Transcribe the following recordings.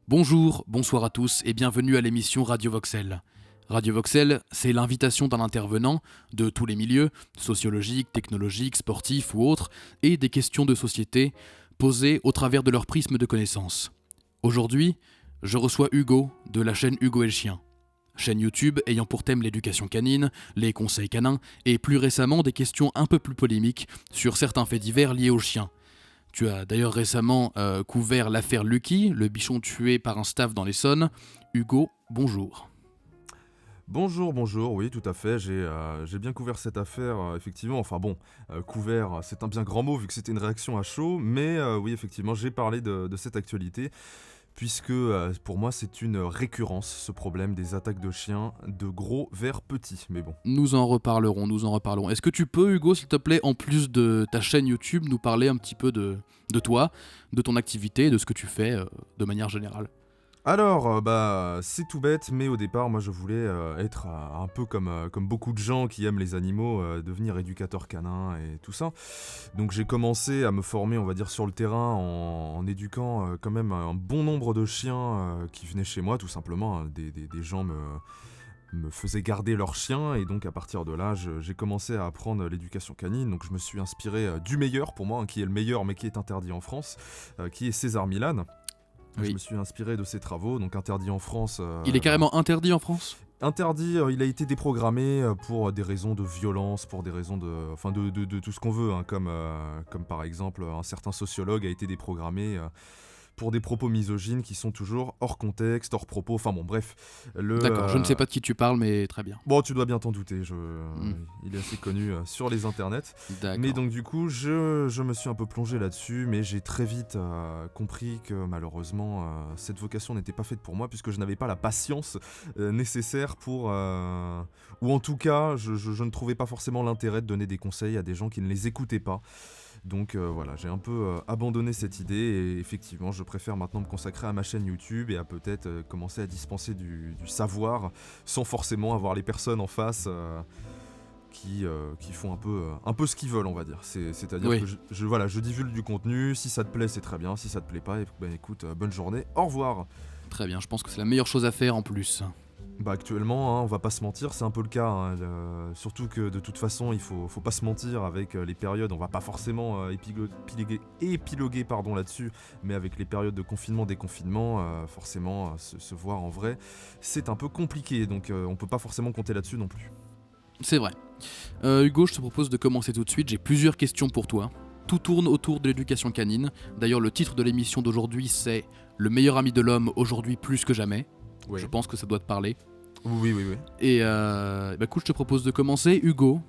Bonjour, bonsoir à tous et bienvenue à l'émission Radio Voxel. Radio Voxel, c'est l'invitation d'un intervenant de tous les milieux, sociologiques, technologiques, sportifs ou autres, et des questions de société posées au travers de leur prisme de connaissances. Aujourd'hui, je reçois Hugo de la chaîne Hugo et le Chien. Chaîne YouTube ayant pour thème l'éducation canine, les conseils canins et plus récemment des questions un peu plus polémiques sur certains faits divers liés aux chiens. Tu as d'ailleurs récemment couvert l'affaire Lucky, le bichon tué par un staff dans l'Essonne. Hugo, bonjour. Bonjour, oui, tout à fait, j'ai bien couvert cette affaire, effectivement, couvert, c'est un bien grand mot vu que c'était une réaction à chaud, mais oui, effectivement, j'ai parlé de cette actualité, puisque pour moi, c'est une récurrence, ce problème des attaques de chiens, de gros vers petits, mais bon. Nous en reparlerons. Est-ce que tu peux, Hugo, s'il te plaît, en plus de ta chaîne YouTube, nous parler un petit peu de toi, de ton activité, de ce que tu fais de manière générale ? Alors, c'est tout bête, mais au départ, moi, je voulais être un peu comme beaucoup de gens qui aiment les animaux, devenir éducateur canin et tout ça. Donc, j'ai commencé à me former, on va dire, sur le terrain en éduquant quand même un bon nombre de chiens qui venaient chez moi, tout simplement. Des gens me faisaient garder leurs chiens, et donc à partir de là, j'ai commencé à apprendre l'éducation canine. Donc, je me suis inspiré du meilleur pour moi, qui est le meilleur, mais qui est interdit en France, qui est César Millan. Oui. Je me suis inspiré de ses travaux, donc interdit en France. Il est carrément interdit en France ? Interdit, il a été déprogrammé pour des raisons de violence, pour des raisons de tout ce qu'on veut, hein, comme par exemple un certain sociologue a été déprogrammé pour des propos misogynes qui sont toujours hors contexte, hors propos, enfin bon, bref. D'accord, je ne sais pas de qui tu parles, mais très bien. Bon, tu dois bien t'en douter, il est assez connu sur les internets. D'accord. Mais donc du coup, je me suis un peu plongé là-dessus, mais j'ai très vite compris que malheureusement, cette vocation n'était pas faite pour moi, puisque je n'avais pas la patience nécessaire pour... ou en tout cas, je ne trouvais pas forcément l'intérêt de donner des conseils à des gens qui ne les écoutaient pas. Donc voilà, j'ai un peu abandonné cette idée, et effectivement, je préfère maintenant me consacrer à ma chaîne YouTube et à peut-être commencer à dispenser du savoir sans forcément avoir les personnes en face qui font un peu ce qu'ils veulent, on va dire. C'est-à-dire Oui. que je divulgue du contenu, si ça te plaît, c'est très bien, si ça te plaît pas, écoute, bonne journée, au revoir. Très bien, je pense que c'est la meilleure chose à faire en plus. Bah actuellement, hein, on va pas se mentir, c'est un peu le cas, hein, surtout que de toute façon, il faut pas se mentir avec les périodes, on va pas forcément épiloguer là-dessus, mais avec les périodes de confinement, déconfinement, forcément, se voir en vrai, c'est un peu compliqué, donc on peut pas forcément compter là-dessus non plus. C'est vrai. Hugo, je te propose de commencer tout de suite, j'ai plusieurs questions pour toi. Tout tourne autour de l'éducation canine. D'ailleurs, le titre de l'émission d'aujourd'hui, c'est « Le meilleur ami de l'homme, aujourd'hui plus que jamais ». Ouais. Je pense que ça doit te parler. Oui. Et écoute, je te propose de commencer. Hugo,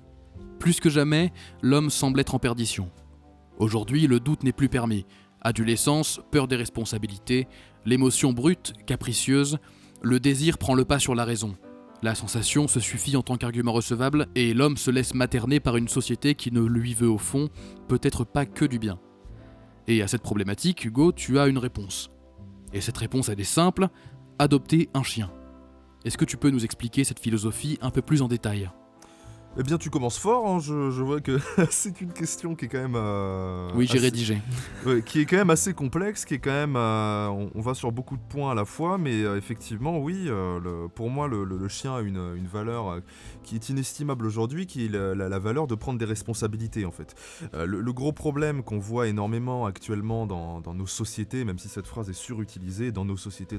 plus que jamais, l'homme semble être en perdition. Aujourd'hui, le doute n'est plus permis. Adolescence, peur des responsabilités, l'émotion brute, capricieuse, le désir prend le pas sur la raison. La sensation se suffit en tant qu'argument recevable et l'homme se laisse materner par une société qui ne lui veut au fond peut-être pas que du bien. Et à cette problématique, Hugo, tu as une réponse. Et cette réponse, elle est simple, adopter un chien. Est-ce que tu peux nous expliquer cette philosophie un peu plus en détail ? Eh bien, tu commences fort, hein, je vois que c'est une question qui est quand même... Oui, j'ai rédigé. Ouais, qui est quand même assez complexe, qui est quand même... on va sur beaucoup de points à la fois, mais effectivement, oui, pour moi, le chien a une valeur qui est inestimable aujourd'hui, qui est la valeur de prendre des responsabilités, en fait. Le gros problème qu'on voit énormément actuellement dans nos sociétés, même si cette phrase est surutilisée, dans nos sociétés,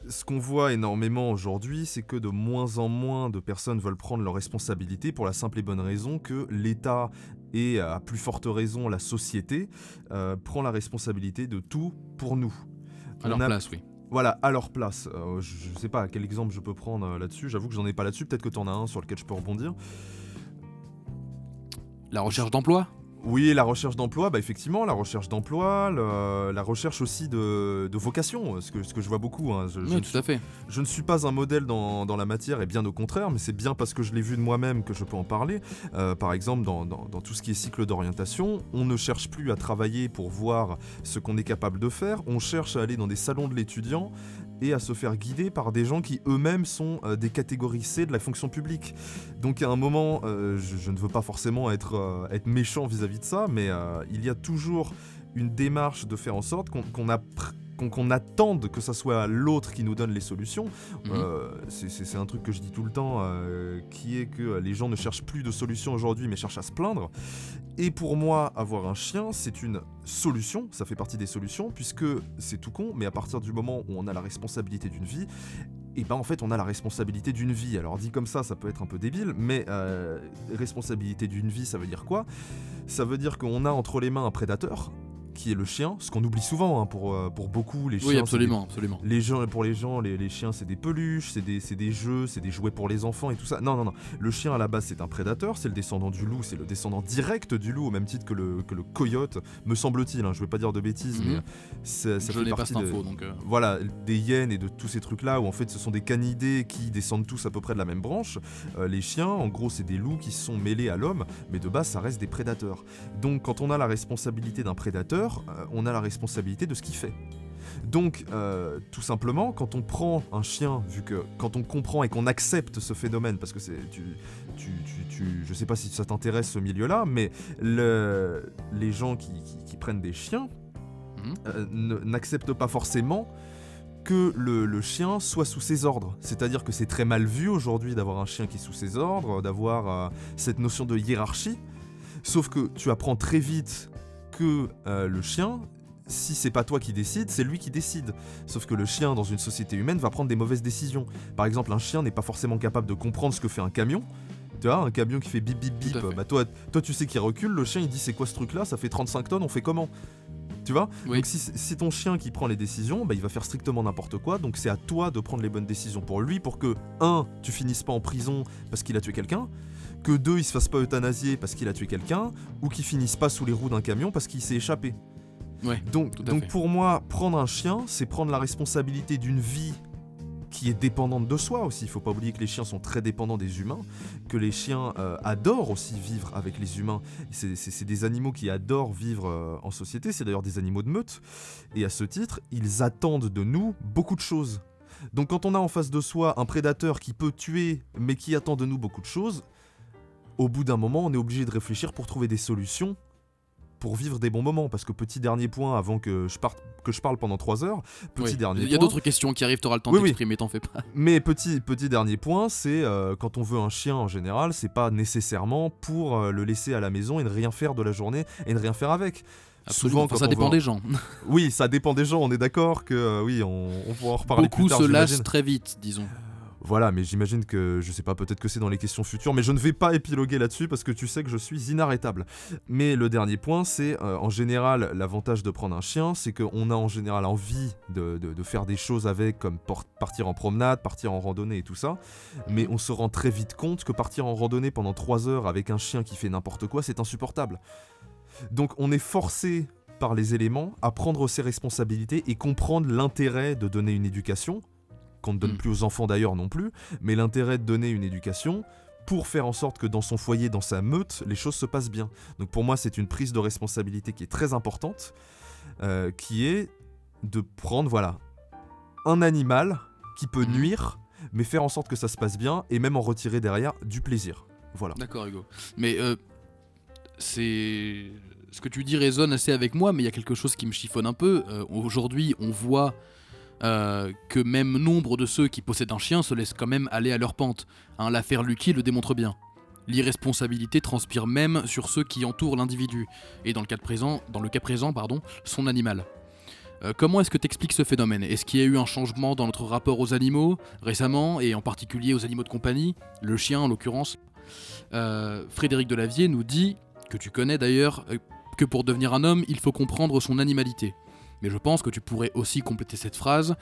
ce qu'on voit énormément aujourd'hui, c'est que de moins en moins de personnes veulent prendre leurs responsabilités pour la simple et bonne raison que l'État et, à plus forte raison, la société prend la responsabilité de tout pour nous. À leur place, oui. Voilà, à leur place. Je sais pas quel exemple je peux prendre là-dessus, j'avoue que j'en ai pas là-dessus, peut-être que t'en as un sur lequel je peux rebondir. La recherche d'emploi ? Oui, la recherche d'emploi, effectivement, la recherche d'emploi, la recherche aussi de vocation, ce que je vois beaucoup. Hein. Oui, tout à fait. Je ne suis pas un modèle dans la matière, et bien au contraire, mais c'est bien parce que je l'ai vu de moi-même que je peux en parler. Par exemple, dans tout ce qui est cycle d'orientation, on ne cherche plus à travailler pour voir ce qu'on est capable de faire, on cherche à aller dans des salons de l'étudiant et à se faire guider par des gens qui eux-mêmes sont des catégories C de la fonction publique. Donc à un moment, je ne veux pas forcément être méchant vis-à-vis de ça, mais il y a toujours une démarche de faire en sorte qu'on qu'on attende que ça soit l'autre qui nous donne les solutions. Mhm. C'est un truc que je dis tout le temps, qui est que les gens ne cherchent plus de solutions aujourd'hui, mais cherchent à se plaindre. Et pour moi, avoir un chien, c'est une solution, ça fait partie des solutions, puisque c'est tout con, mais à partir du moment où on a la responsabilité d'une vie, et ben en fait on a la responsabilité d'une vie. Alors dit comme ça peut être un peu débile, mais responsabilité d'une vie, ça veut dire quoi ? Ça veut dire qu'on a entre les mains un prédateur, qui est le chien, ce qu'on oublie souvent, hein, pour beaucoup, les chiens... Oui, absolument. Pour les gens, les chiens, c'est des peluches, c'est des jeux, c'est des jouets pour les enfants et tout ça. Non. Le chien, à la base, c'est un prédateur, c'est le descendant du loup, c'est le descendant direct du loup, au même titre que le coyote, me semble-t-il. Hein, je vais pas dire de bêtises, mais ça Je fait n'ai pas partie cette info, donc... Voilà, des hyènes et de tous ces trucs-là, où en fait, ce sont des canidés qui descendent tous à peu près de la même branche. Les chiens, en gros, c'est des loups qui se sont mêlés à l'homme, mais de base, ça reste des prédateurs. Donc, quand on a la responsabilité d'un prédateur, on a la responsabilité de ce qu'il fait. Donc, tout simplement, quand on prend un chien, vu que quand on comprend et qu'on accepte ce phénomène, parce que je sais pas si ça t'intéresse ce milieu-là, mais les gens qui prennent des chiens n'acceptent pas forcément que le chien soit sous ses ordres. C'est-à-dire que c'est très mal vu aujourd'hui d'avoir un chien qui est sous ses ordres, d'avoir cette notion de hiérarchie. Sauf que tu apprends très vite que le chien, si c'est pas toi qui décide, c'est lui qui décide. Sauf que le chien, dans une société humaine, va prendre des mauvaises décisions. Par exemple, un chien n'est pas forcément capable de comprendre ce que fait un camion. Tu vois, un camion qui fait bip bip bip, bah toi tu sais qu'il recule, le chien il dit c'est quoi ce truc là, ça fait 35 tonnes, on fait comment ? Tu vois ? Oui. Donc si c'est ton chien qui prend les décisions, bah, il va faire strictement n'importe quoi, donc c'est à toi de prendre les bonnes décisions pour lui, pour que 1, tu finisses pas en prison parce qu'il a tué quelqu'un, que 2, il se fasse pas euthanasier parce qu'il a tué quelqu'un, ou qu'il finisse pas sous les roues d'un camion parce qu'il s'est échappé. Ouais, Donc fait. pour moi, prendre un chien, c'est prendre la responsabilité d'une vie qui est dépendante de soi aussi. Il faut pas oublier que les chiens sont très dépendants des humains, que les chiens adorent aussi vivre avec les humains. C'est des animaux qui adorent vivre en société, c'est d'ailleurs des animaux de meute, et à ce titre, ils attendent de nous beaucoup de choses. Donc quand on a en face de soi un prédateur qui peut tuer, mais qui attend de nous beaucoup de choses, au bout d'un moment, on est obligé de réfléchir pour trouver des solutions pour vivre des bons moments. Parce que petit dernier point, avant que je parle pendant 3 heures, dernier point... Il y a d'autres questions qui arrivent, t'auras le temps de t'exprimer, t'en fais pas. Mais petit dernier point, c'est quand on veut un chien en général, c'est pas nécessairement pour le laisser à la maison et ne rien faire de la journée et ne rien faire avec. Absolument. Souvent, ça dépend des gens. Oui, ça dépend des gens, on est d'accord que oui, on pourra en reparler plus tard. Beaucoup se lassent très vite, disons. Voilà, mais j'imagine que, je sais pas, peut-être que c'est dans les questions futures, mais je ne vais pas épiloguer là-dessus parce que tu sais que je suis inarrêtable. Mais le dernier point, c'est en général, l'avantage de prendre un chien, c'est qu'on a en général envie de faire des choses avec, comme partir en promenade, partir en randonnée et tout ça, mais on se rend très vite compte que partir en randonnée pendant 3 heures avec un chien qui fait n'importe quoi, c'est insupportable. Donc on est forcé par les éléments à prendre ses responsabilités et comprendre l'intérêt de donner une éducation, qu'on ne donne plus aux enfants d'ailleurs non plus, mais l'intérêt de donner une éducation pour faire en sorte que dans son foyer, dans sa meute, les choses se passent bien. Donc pour moi, c'est une prise de responsabilité qui est très importante, qui est de prendre, voilà, un animal qui peut nuire, mais faire en sorte que ça se passe bien, et même en retirer derrière du plaisir. Voilà. D'accord, Hugo. Mais c'est... Ce que tu dis résonne assez avec moi, mais il y a quelque chose qui me chiffonne un peu. Aujourd'hui, on voit... que même nombre de ceux qui possèdent un chien se laissent quand même aller à leur pente. Hein, l'affaire Lucky le démontre bien. L'irresponsabilité transpire même sur ceux qui entourent l'individu, et dans le cas présent, son animal. Comment est-ce que tu expliques ce phénomène ? Est-ce qu'il y a eu un changement dans notre rapport aux animaux récemment, et en particulier aux animaux de compagnie, le chien en l'occurrence ? Frédéric Delavier nous dit, que tu connais d'ailleurs, que pour devenir un homme, il faut comprendre son animalité. Mais je pense que tu pourrais aussi compléter cette phrase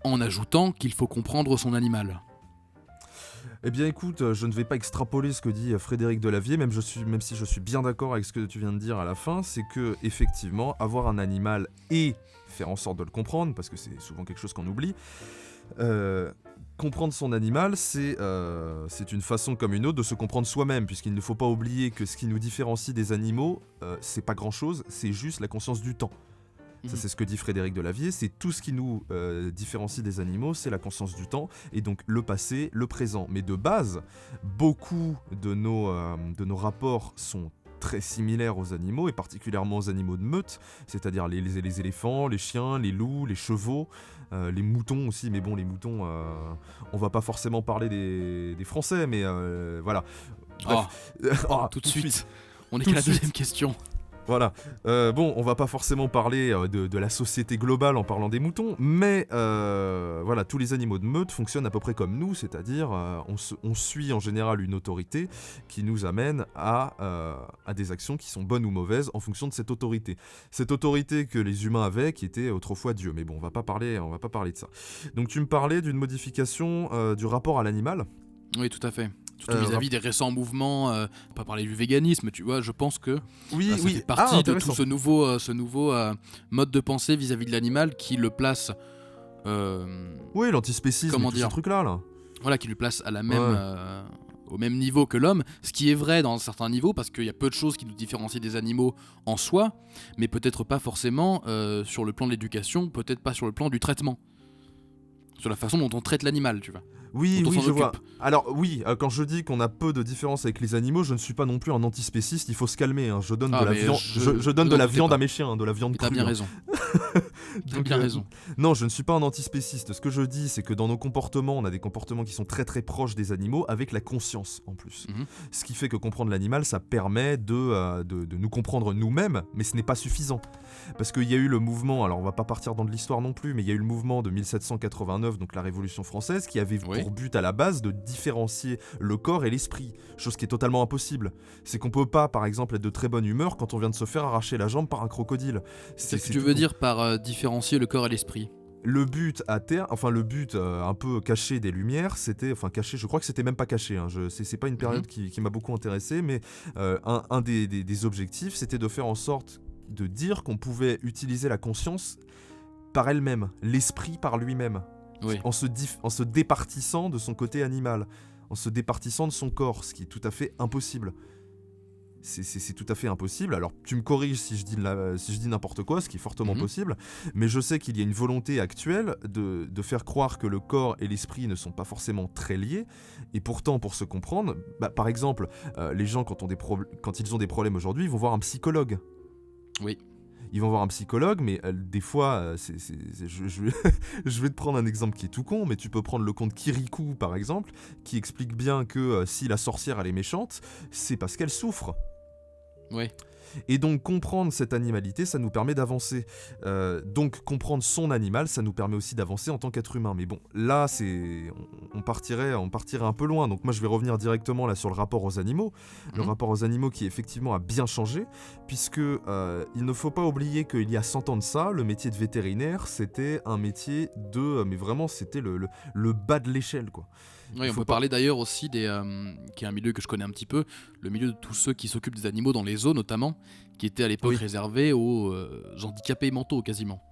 en ajoutant qu'il faut comprendre son animal. Eh bien écoute, je ne vais pas extrapoler ce que dit Frédéric Delavier, même si je suis bien d'accord avec ce que tu viens de dire à la fin, c'est que effectivement, avoir un animal et faire en sorte de le comprendre, parce que c'est souvent quelque chose qu'on oublie, comprendre son animal, c'est une façon comme une autre de se comprendre soi-même, puisqu'il ne faut pas oublier que ce qui nous différencie des animaux, c'est pas grand-chose, c'est juste la conscience du temps. Ça, c'est ce que dit Frédéric Delavier, c'est tout ce qui nous différencie des animaux, c'est la conscience du temps, et donc le passé, le présent. Mais de base, beaucoup de nos rapports sont très similaires aux animaux, et particulièrement aux animaux de meute, c'est-à-dire les éléphants, les chiens, les loups, les chevaux, les moutons aussi, mais bon, les moutons, on va pas forcément parler des Français, mais voilà. Bref. Tout de suite. On est qu'à la deuxième question. Voilà. Bon, on va pas forcément parler de la société globale en parlant des moutons, mais voilà, tous les animaux de meute fonctionnent à peu près comme nous, c'est-à-dire on suit en général une autorité qui nous amène à des actions qui sont bonnes ou mauvaises en fonction de cette autorité. Cette autorité que les humains avaient, qui était autrefois Dieu. Mais bon, on va pas parler de ça. Donc tu me parlais d'une modification du rapport à l'animal. Oui, tout à fait. Surtout vis-à-vis des récents mouvements, pas parler du véganisme, tu vois, je pense que ça fait partie de tout ce nouveau mode de pensée vis-à-vis de l'animal qui le place... oui, l'antispécisme, tous ces trucs-là. Là. Voilà, qui le place à la même, au même niveau que l'homme, ce qui est vrai dans certains niveaux, parce qu'il y a peu de choses qui nous différencient des animaux en soi, mais peut-être pas forcément sur le plan de l'éducation, peut-être pas sur le plan du traitement. Sur la façon dont on traite l'animal, tu vois. Oui, je vois. Alors oui, quand je dis qu'on a peu de différence avec les animaux, je ne suis pas non plus un antispéciste, il faut se calmer. Hein. Je donne de la viande, je donne de la viande à mes chiens, de la viande crue. T'as bien raison. T'as bien raison. Non, je ne suis pas un antispéciste. Ce que je dis, c'est que dans nos comportements, on a des comportements qui sont très très proches des animaux, avec la conscience en plus. Ce qui fait que comprendre l'animal, ça permet de nous comprendre nous-mêmes, mais ce n'est pas suffisant. Parce qu'il y a eu le mouvement, alors on va pas partir dans de l'histoire non plus, mais il y a eu le mouvement de 1789, donc la Révolution française, qui avait pour but à la base de différencier le corps et l'esprit, chose qui est totalement impossible. C'est qu'on peut pas, par exemple, être de très bonne humeur quand on vient de se faire arracher la jambe par un crocodile. C'est ce que tu veux dire par différencier le corps et l'esprit? Le but à terre, enfin le but un peu caché des Lumières, c'était, enfin caché, je crois que c'était même pas caché, hein, c'est pas une période qui m'a beaucoup intéressé, mais un des objectifs, c'était de faire en sorte de dire qu'on pouvait utiliser la conscience par elle-même, l'esprit par lui-même, en se départissant de son côté animal, en se départissant de son corps, ce qui est tout à fait impossible. C'est tout à fait impossible. Alors tu me corriges si je dis n'importe quoi, ce qui est fortement possible, mais je sais qu'il y a une volonté actuelle de faire croire que le corps et l'esprit ne sont pas forcément très liés, et pourtant pour se comprendre, par exemple, les gens quand ils ont des problèmes aujourd'hui, ils vont voir un psychologue. Oui. Ils vont voir un psychologue, mais des fois, je vais te prendre un exemple qui est tout con, mais tu peux prendre le conte Kirikou par exemple, qui explique bien que si la sorcière elle est méchante, c'est parce qu'elle souffre. Oui. Et donc comprendre cette animalité, ça nous permet d'avancer. Donc comprendre son animal, ça nous permet aussi d'avancer en tant qu'être humain. Mais bon, là, on partirait un peu loin. Donc moi, je vais revenir directement là sur le rapport aux animaux. Le rapport aux animaux qui effectivement a bien changé, puisque il ne faut pas oublier qu'il y a 100 ans de ça, le métier de vétérinaire, c'était un métier mais vraiment, c'était le bas de l'échelle, quoi. Oui, on peut parler d'ailleurs aussi qui est un milieu que je connais un petit peu, le milieu de tous ceux qui s'occupent des animaux dans les zoos notamment, qui était à l'époque réservé aux handicapés mentaux quasiment.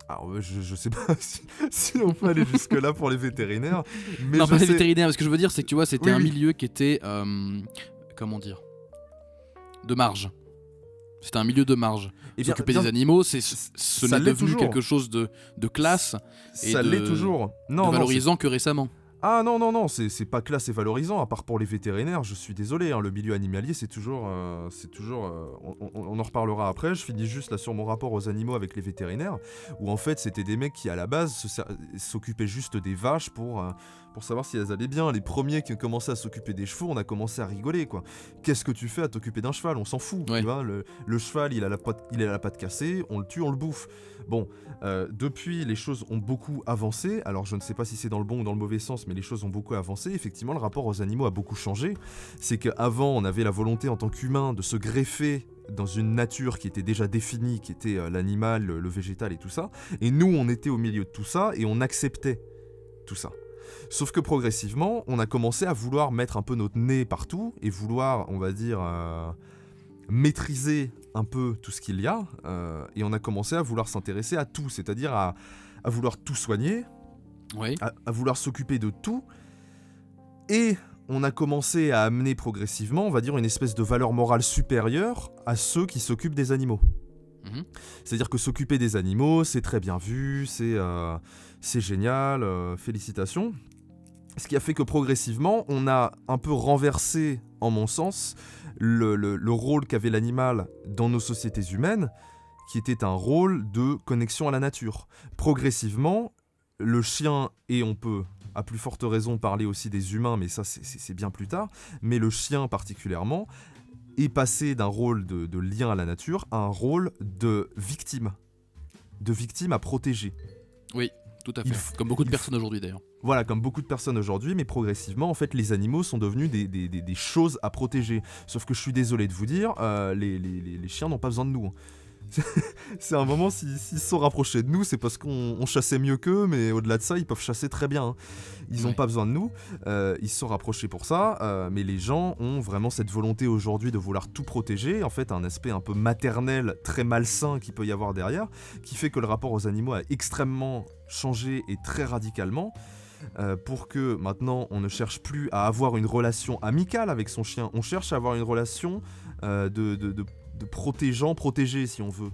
Alors je sais pas si on peut aller jusque là pour les vétérinaires, mais non, pas les vétérinaires, ce que je veux dire c'est que tu vois c'était un milieu qui était comment dire, de marge. C'était un milieu de marge. S'occuper des animaux, ce n'est devenu toujours quelque chose de classe et ça l'est toujours. Non, de valorisant que récemment. Ah non, c'est pas classe et valorisant, à part pour les vétérinaires, je suis désolé, hein, le milieu animalier c'est toujours on en reparlera après, je finis juste là sur mon rapport aux animaux avec les vétérinaires, où en fait c'était des mecs qui à la base s'occupaient juste des vaches pour savoir si elles allaient bien. Les premiers qui ont commencé à s'occuper des chevaux, on a commencé à rigoler, quoi. Qu'est-ce que tu fais à t'occuper d'un cheval? On s'en fout, tu vois, le cheval il a la patte cassée, on le tue, on le bouffe. Bon, depuis les choses ont beaucoup avancé, alors je ne sais pas si c'est dans le bon ou dans le mauvais sens, mais les choses ont beaucoup avancé. Effectivement, le rapport aux animaux a beaucoup changé. C'est qu'avant, on avait la volonté en tant qu'humain de se greffer dans une nature qui était déjà définie, qui était l'animal, le végétal et tout ça. Et nous, on était au milieu de tout ça et on acceptait tout ça. Sauf que progressivement, on a commencé à vouloir mettre un peu notre nez partout et vouloir, on va dire, maîtriser un peu tout ce qu'il y a. Et on a commencé à vouloir s'intéresser à tout, c'est-à-dire à vouloir tout soigner, à vouloir s'occuper de tout. Et on a commencé à amener progressivement, on va dire, une espèce de valeur morale supérieure à ceux qui s'occupent des animaux. C'est-à-dire que s'occuper des animaux, c'est très bien vu, c'est génial, félicitations. Ce qui a fait que progressivement, on a un peu renversé, en mon sens, le rôle qu'avait l'animal dans nos sociétés humaines, qui était un rôle de connexion à la nature. Progressivement, le chien, et on peut à plus forte raison parler aussi des humains, mais ça c'est bien plus tard, mais le chien particulièrement, est passé d'un rôle de lien à la nature à un rôle de victime à protéger. Oui, tout à fait. Comme beaucoup de personnes aujourd'hui d'ailleurs. Voilà, comme beaucoup de personnes aujourd'hui, mais progressivement, en fait, les animaux sont devenus des choses à protéger. Sauf que je suis désolé de vous dire, les chiens n'ont pas besoin de nous. C'est un moment, s'ils se sont rapprochés de nous, c'est parce qu'on chassait mieux qu'eux, mais au-delà de ça, ils peuvent chasser très bien. Ils n'ont pas besoin de nous, ils se sont rapprochés pour ça, mais les gens ont vraiment cette volonté aujourd'hui de vouloir tout protéger, en fait un aspect un peu maternel, très malsain qu'il peut y avoir derrière, qui fait que le rapport aux animaux a extrêmement changé et très radicalement. Pour que maintenant on ne cherche plus à avoir une relation amicale avec son chien, on cherche à avoir une relation de protégeant, protégé si on veut.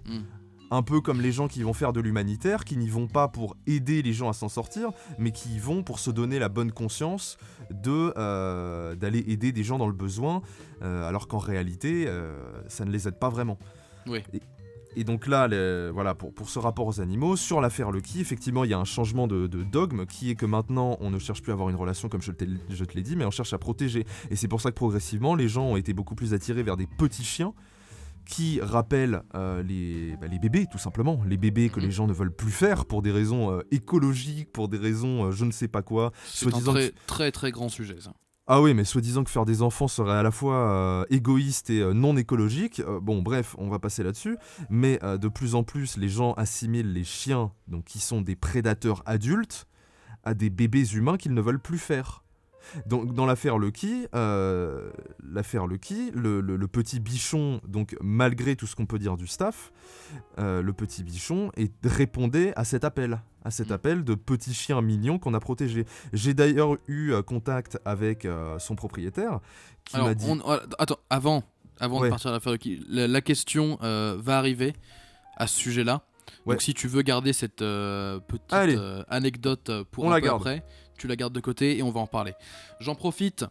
Un peu comme les gens qui vont faire de l'humanitaire, qui n'y vont pas pour aider les gens à s'en sortir, mais qui y vont pour se donner la bonne conscience d'aller aider des gens dans le besoin, alors qu'en réalité, ça ne les aide pas vraiment. Oui. Et donc là, voilà, pour ce rapport aux animaux, sur l'affaire Lucky, effectivement, il y a un changement de dogme qui est que maintenant, on ne cherche plus à avoir une relation comme je te l'ai dit, mais on cherche à protéger. Et c'est pour ça que progressivement, les gens ont été beaucoup plus attirés vers des petits chiens qui rappellent les bébés, tout simplement. Les bébés que les gens ne veulent plus faire pour des raisons écologiques, pour des raisons je ne sais pas quoi. C'est un très, très, très grand sujet, ça. Ah oui, mais soi-disant que faire des enfants serait à la fois égoïste et non écologique. Bon, bref, on va passer là-dessus. Mais de plus en plus, les gens assimilent les chiens, donc qui sont des prédateurs adultes, à des bébés humains qu'ils ne veulent plus faire. Donc, dans l'affaire Lucky, le petit bichon, donc malgré tout ce qu'on peut dire du staff, le petit bichon répondait à cet appel de petit chien mignon qu'on a protégé. J'ai d'ailleurs eu contact avec son propriétaire qui m'a dit... Attends, avant de partir à l'affaire Lucky, la question va arriver à ce sujet-là. Ouais. Donc si tu veux garder cette petite anecdote pour un peu après, tu la gardes de côté et on va en parler. Je profite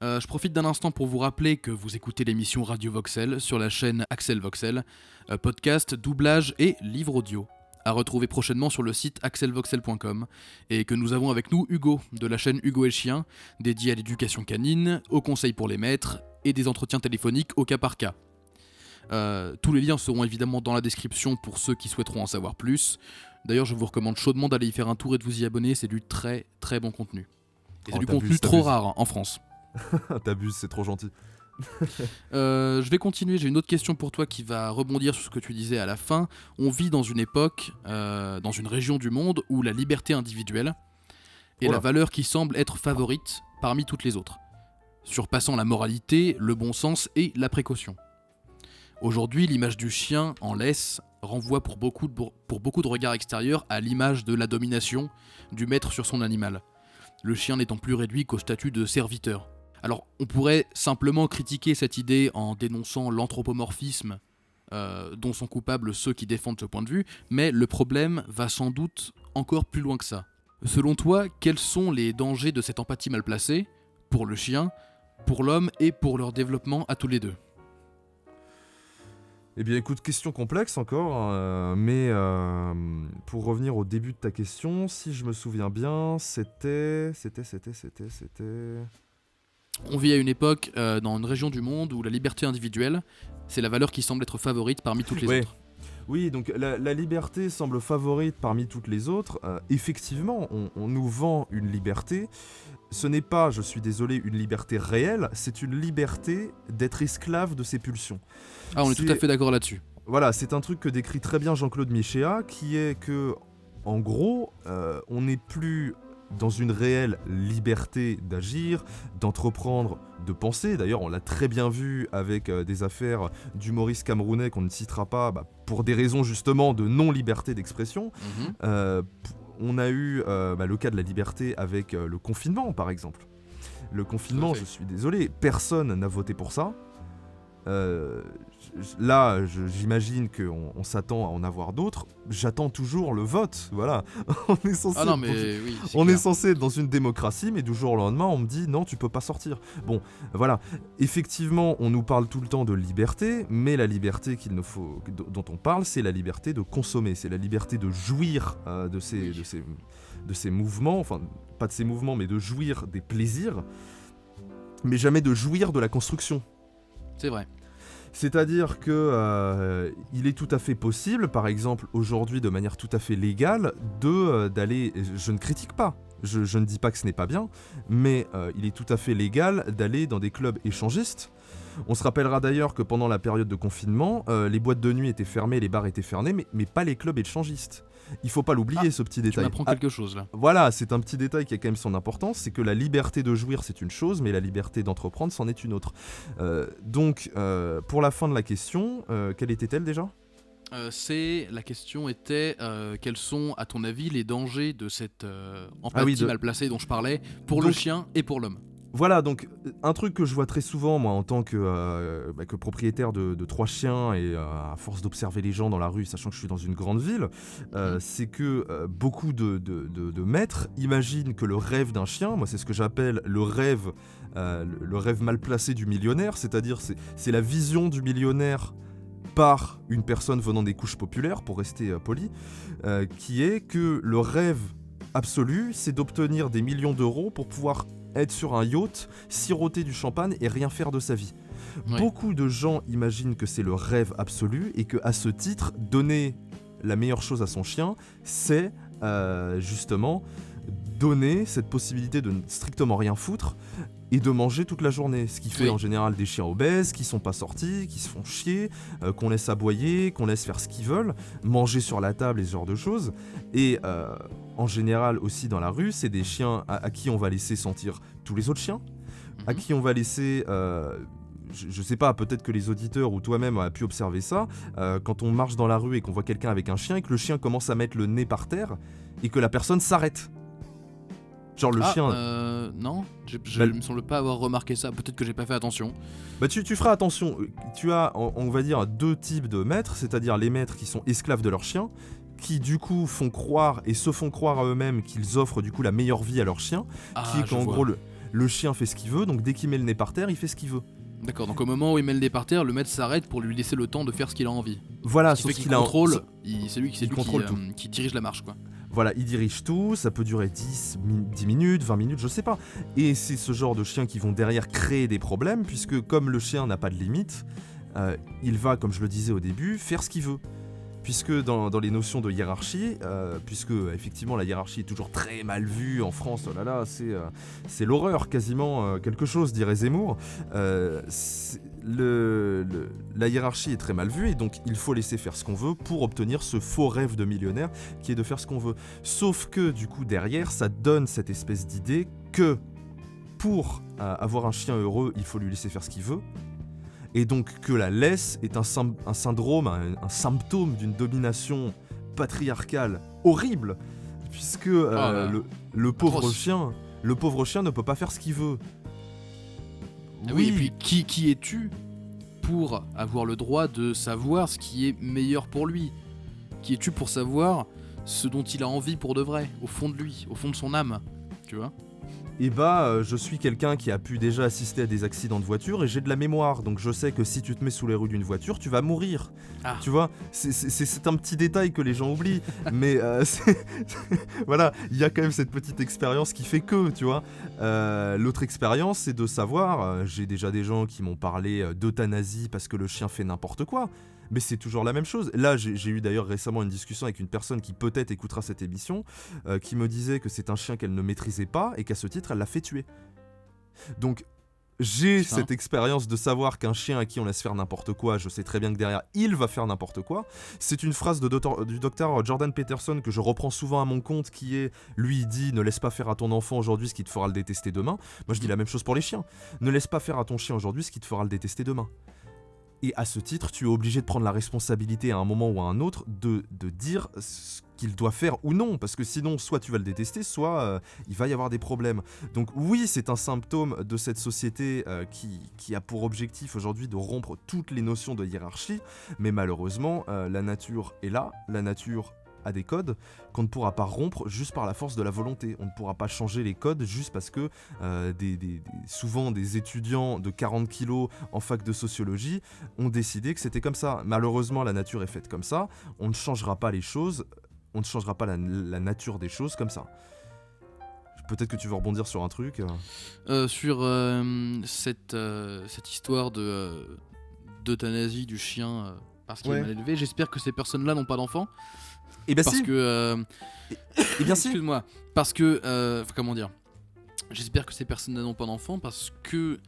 d'un instant pour vous rappeler que vous écoutez l'émission Radio Voxel sur la chaîne Axel Voxel, podcast, doublage et livre audio, à retrouver prochainement sur le site axelvoxel.com, et que nous avons avec nous Hugo de la chaîne Hugo et Chien, dédiée à l'éducation canine, aux conseils pour les maîtres et des entretiens téléphoniques au cas par cas. Tous les liens seront évidemment dans la description pour ceux qui souhaiteront en savoir plus. D'ailleurs, je vous recommande chaudement d'aller y faire un tour et de vous y abonner, c'est du très très bon contenu. Et c'est du contenu trop rare en France. T'abuses, c'est trop gentil. Je vais continuer, j'ai une autre question pour toi qui va rebondir sur ce que tu disais à la fin. On vit dans une époque, dans une région du monde où la liberté individuelle est la valeur qui semble être favorite parmi toutes les autres, surpassant la moralité, le bon sens et la précaution. Aujourd'hui, l'image du chien en laisse renvoie pour beaucoup de regards extérieurs à l'image de la domination du maître sur son animal, le chien n'étant plus réduit qu'au statut de serviteur. Alors, on pourrait simplement critiquer cette idée en dénonçant l'anthropomorphisme dont sont coupables ceux qui défendent ce point de vue, mais le problème va sans doute encore plus loin que ça. Selon toi, quels sont les dangers de cette empathie mal placée, pour le chien, pour l'homme et pour leur développement à tous les deux ? Eh bien écoute, question complexe encore, mais pour revenir au début de ta question, si je me souviens bien, c'était... On vit à une époque, dans une région du monde où la liberté individuelle, c'est la valeur qui semble être favorite parmi toutes les autres. Oui, donc la liberté semble favorite parmi toutes les autres. Effectivement, on nous vend une liberté. Ce n'est pas, je suis désolé, une liberté réelle, c'est une liberté d'être esclave de ses pulsions. Ah, on est tout à fait d'accord là-dessus. Voilà, c'est un truc que décrit très bien Jean-Claude Michéa, qui est que, en gros, on n'est plus dans une réelle liberté d'agir, d'entreprendre, de penser. D'ailleurs, on l'a très bien vu avec des affaires d'humoristes camerounais qu'on ne citera pas, pour des raisons justement de non-liberté d'expression. On a eu le cas de la liberté avec le confinement, par exemple. Le confinement, je suis désolé, personne n'a voté pour ça. euh, là, j'imagine qu'on s'attend à en avoir d'autres. J'attends toujours le vote, voilà. On est censé, Ah non, mais oui, c'est on est clair. censé être dans une démocratie, mais du jour au lendemain, on me dit non, tu peux pas sortir. Bon, voilà. Effectivement, on nous parle tout le temps de liberté, mais la liberté dont on parle, c'est la liberté de consommer, c'est la liberté de jouir de ces mouvements, enfin, pas de ces mouvements, mais de jouir des plaisirs, mais jamais de jouir de la construction. C'est vrai. C'est-à-dire que il est tout à fait possible, par exemple aujourd'hui de manière tout à fait légale, d'aller. Je ne critique pas, je ne dis pas que ce n'est pas bien, mais il est tout à fait légal d'aller dans des clubs échangistes. On se rappellera d'ailleurs que pendant la période de confinement, les boîtes de nuit étaient fermées, les bars étaient fermés, mais pas les clubs échangistes. Il faut pas l'oublier, ce petit Tu détail. m'apprends quelque chose là. Voilà, c'est un petit détail qui a quand même son importance, c'est que la liberté de jouir c'est une chose, mais la liberté d'entreprendre c'en est une autre. Donc, pour la fin de la question, quelle était-elle déjà ? La question était quels sont à ton avis les dangers de cette empathie oui, mal placée dont je parlais pour le Donc- chien et pour l'homme. Voilà, donc un truc que je vois très souvent, moi, en tant que propriétaire de 3 chiens et à force d'observer les gens dans la rue, sachant que je suis dans une grande ville, c'est que beaucoup de maîtres imaginent que le rêve d'un chien, moi c'est ce que j'appelle le rêve mal placé du millionnaire, c'est-à-dire c'est la vision du millionnaire par une personne venant des couches populaires, pour rester poli, qui est que le rêve absolu, c'est d'obtenir des millions d'euros pour pouvoir être sur un yacht, siroter du champagne et rien faire de sa vie. Ouais. Beaucoup de gens imaginent que c'est le rêve absolu et que à ce titre, donner la meilleure chose à son chien, c'est justement donner cette possibilité de strictement rien foutre et de manger toute la journée, ce qui fait Oui. en général des chiens obèses qui sont pas sortis, qui se font chier, qu'on laisse aboyer, qu'on laisse faire ce qu'ils veulent, manger sur la table et ce genre de choses. Et en général aussi dans la rue, c'est des chiens à qui on va laisser sentir tous les autres chiens, à qui on va laisser... je sais pas, peut-être que les auditeurs ou toi-même a pu observer ça, quand on marche dans la rue et qu'on voit quelqu'un avec un chien et que le chien commence à mettre le nez par terre et que la personne s'arrête. Genre le chien... Non, je Bah, me semble pas avoir remarqué ça. Peut-être que j'ai pas fait attention. Bah tu feras attention, tu as on va dire 2 types de maîtres, c'est-à-dire les maîtres qui sont esclaves de leurs chiens, qui du coup font croire et se font croire à eux-mêmes qu'ils offrent du coup la meilleure vie à leur chien, qui est je qu'en vois. gros le chien fait ce qu'il veut, donc dès qu'il met le nez par terre, il fait ce qu'il veut. D'accord, donc au moment où il met le nez par terre, le maître s'arrête pour lui laisser le temps de faire ce qu'il a envie. Voilà, Ce qui sauf fait qu'il qu'il a contrôle, c'est lui il contrôle tout. qui dirige la marche, quoi. Voilà, il dirige tout, ça peut durer 10 minutes, 20 minutes, je sais pas. Et c'est ce genre de chiens qui vont derrière créer des problèmes, puisque comme le chien n'a pas de limite, il va, comme je le disais au début, faire ce qu'il veut. Puisque dans les notions de hiérarchie, puisque effectivement la hiérarchie est toujours très mal vue en France, oh là là, c'est l'horreur quasiment, quelque chose, dirait Zemmour. La hiérarchie est très mal vue et donc il faut laisser faire ce qu'on veut pour obtenir ce faux rêve de millionnaire qui est de faire ce qu'on veut. Sauf que du coup derrière, ça donne cette espèce d'idée que pour avoir un chien heureux, il faut lui laisser faire ce qu'il veut. Et donc que la laisse est un syndrome, un symptôme d'une domination patriarcale horrible, puisque le pauvre chien ne peut pas faire ce qu'il veut. Oui, et puis qui es-tu pour avoir le droit de savoir ce qui est meilleur pour lui ? Qui es-tu pour savoir ce dont il a envie pour de vrai, au fond de lui, au fond de son âme, tu vois ? Et je suis quelqu'un qui a pu déjà assister à des accidents de voiture et j'ai de la mémoire, donc je sais que si tu te mets sous les roues d'une voiture, tu vas mourir. Ah. Tu vois, c'est un petit détail que les gens oublient, mais voilà, il y a quand même cette petite expérience qui fait que, tu vois. L'autre expérience, c'est de savoir, j'ai déjà des gens qui m'ont parlé d'euthanasie parce que le chien fait n'importe quoi. Mais c'est toujours la même chose. Là, j'ai eu d'ailleurs récemment une discussion avec une personne qui peut-être écoutera cette émission, qui me disait que c'est un chien qu'elle ne maîtrisait pas et qu'à ce titre, elle l'a fait tuer. Donc, j'ai cette expérience de savoir qu'un chien à qui on laisse faire n'importe quoi, je sais très bien que derrière, il va faire n'importe quoi. C'est une phrase du docteur Jordan Peterson que je reprends souvent à mon compte qui est, lui, il dit « Ne laisse pas faire à ton enfant aujourd'hui ce qui te fera le détester demain ». Moi, je dis la même chose pour les chiens. Ne laisse pas faire à ton chien aujourd'hui ce qui te fera le détester demain. Et à ce titre, tu es obligé de prendre la responsabilité à un moment ou à un autre de dire ce qu'il doit faire ou non, parce que sinon, soit tu vas le détester, soit il va y avoir des problèmes. Donc oui, c'est un symptôme de cette société qui a pour objectif aujourd'hui de rompre toutes les notions de hiérarchie, mais malheureusement, la nature est là, la nature a des codes qu'on ne pourra pas rompre juste par la force de la volonté. On ne pourra pas changer les codes juste parce que souvent des étudiants de 40 kilos en fac de sociologie ont décidé que c'était comme ça. Malheureusement, la nature est faite comme ça. On ne changera pas les choses, on ne changera pas la nature des choses comme ça. Peut-être que tu veux rebondir sur un truc. Sur cette histoire d'euthanasie du chien parce qu'il est mal élevé, j'espère que ces personnes-là n'ont pas d'enfants. Et bah parce si. que et bien si. Excuse-moi, parce que comment dire, j'espère que ces personnes-là n'ont pas d'enfants parce que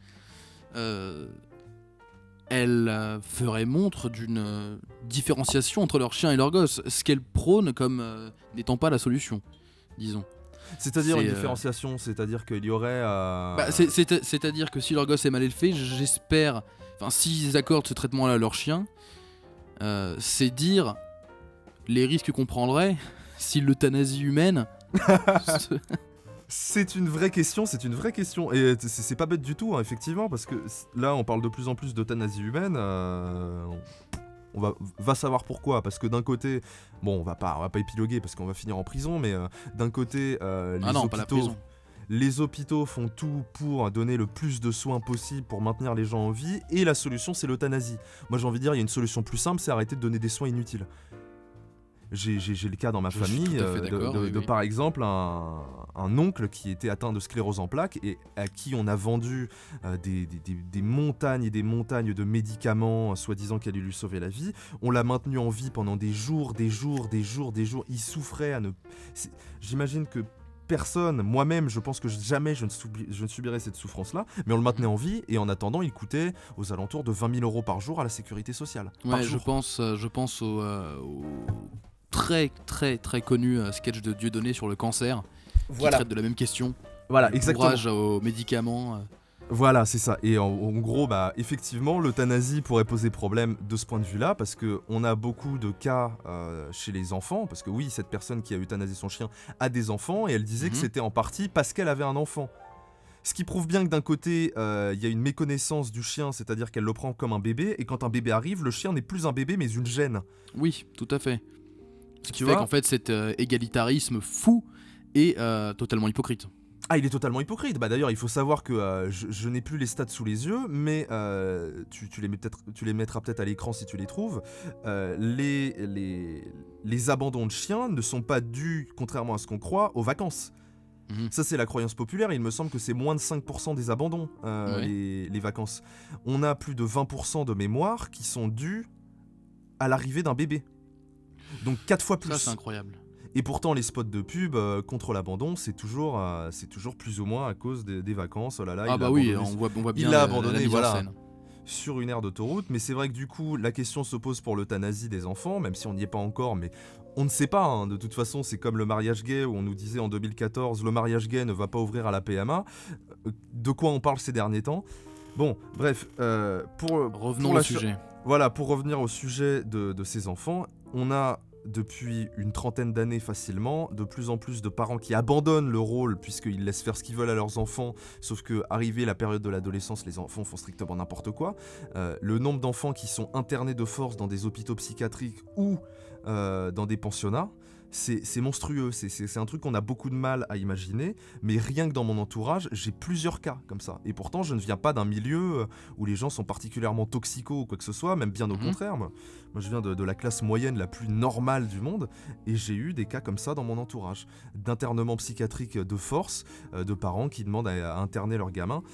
elles feraient montre d'une différenciation entre leur chien et leur gosse, ce qu'elles prônent comme n'étant pas la solution, disons. C'est-à-dire une différenciation, c'est-à-dire qu'il y aurait... c'est-à-dire que si leur gosse est mal élevé, j'espère... Enfin, s'ils accordent ce traitement-là à leur chien, c'est dire les risques qu'on prendrait si l'euthanasie humaine... C'est une vraie question, et c'est pas bête du tout, hein, effectivement, parce que là on parle de plus en plus d'euthanasie humaine, on va savoir pourquoi, parce que d'un côté, bon on va pas épiloguer parce qu'on va finir en prison, mais d'un côté les hôpitaux font tout pour donner le plus de soins possible pour maintenir les gens en vie, et la solution c'est l'euthanasie. Moi j'ai envie de dire, il y a une solution plus simple, c'est arrêter de donner des soins inutiles. J'ai le cas dans ma famille de par exemple un oncle qui était atteint de sclérose en plaques et à qui on a vendu des montagnes et des montagnes de médicaments soi-disant qui allaient lui sauver la vie. On l'a maintenu en vie pendant des jours. Il souffrait J'imagine que personne, moi-même, je pense que jamais je ne subirais cette souffrance-là, mais on le maintenait en vie et en attendant, il coûtait aux alentours de 20 000 € par jour à la sécurité sociale. Ouais, je pense au très très très connu sketch de Dieudonné sur le cancer qui traite de la même question. Voilà, exactement. Courage aux médicaments. Voilà, c'est ça. Et en gros, effectivement, l'euthanasie pourrait poser problème de ce point de vue-là, parce qu'on a beaucoup de cas chez les enfants, parce que oui, cette personne qui a euthanasié son chien a des enfants, et elle disait que c'était en partie parce qu'elle avait un enfant. Ce qui prouve bien que d'un côté, il y a une méconnaissance du chien, c'est-à-dire qu'elle le prend comme un bébé, et quand un bébé arrive, le chien n'est plus un bébé, mais une gêne. Oui, tout à fait. Ce qui fait qu'en fait, cet égalitarisme fou est totalement hypocrite. Ah, il est totalement hypocrite. D'ailleurs, il faut savoir que je n'ai plus les stats sous les yeux, mais tu les mettras peut-être à l'écran si tu les trouves. Les abandons de chiens ne sont pas dus, contrairement à ce qu'on croit, aux vacances. Ça, c'est la croyance populaire. Il me semble que c'est moins de 5% des abandons, les vacances. On a plus de 20% de mémoires qui sont dus à l'arrivée d'un bébé. Donc 4 fois plus. Ça, c'est incroyable. Et pourtant, les spots de pub contre l'abandon, c'est toujours plus ou moins à cause des vacances. Oh là là, on voit bien il l'a abandonné, voilà, sur une aire d'autoroute. Mais c'est vrai que du coup, la question se pose pour l'euthanasie des enfants, même si on n'y est pas encore, mais on ne sait pas. Hein. De toute façon, c'est comme le mariage gay où on nous disait en 2014, le mariage gay ne va pas ouvrir à la PMA. De quoi on parle ces derniers temps ? Bon, bref, revenons au sujet. Voilà, pour revenir au sujet de ces enfants, on a depuis une trentaine d'années facilement, de plus en plus de parents qui abandonnent le rôle puisqu'ils laissent faire ce qu'ils veulent à leurs enfants, sauf que arrivé la période de l'adolescence, les enfants font strictement n'importe quoi. Le nombre d'enfants qui sont internés de force dans des hôpitaux psychiatriques ou dans des pensionnats, c'est monstrueux, c'est un truc qu'on a beaucoup de mal à imaginer, mais rien que dans mon entourage, j'ai plusieurs cas comme ça. Et pourtant, je ne viens pas d'un milieu où les gens sont particulièrement toxicaux ou quoi que ce soit, même bien au contraire. Moi, je viens de la classe moyenne la plus normale du monde, et j'ai eu des cas comme ça dans mon entourage. D'internement psychiatrique de force, de parents qui demandent à interner leurs gamins,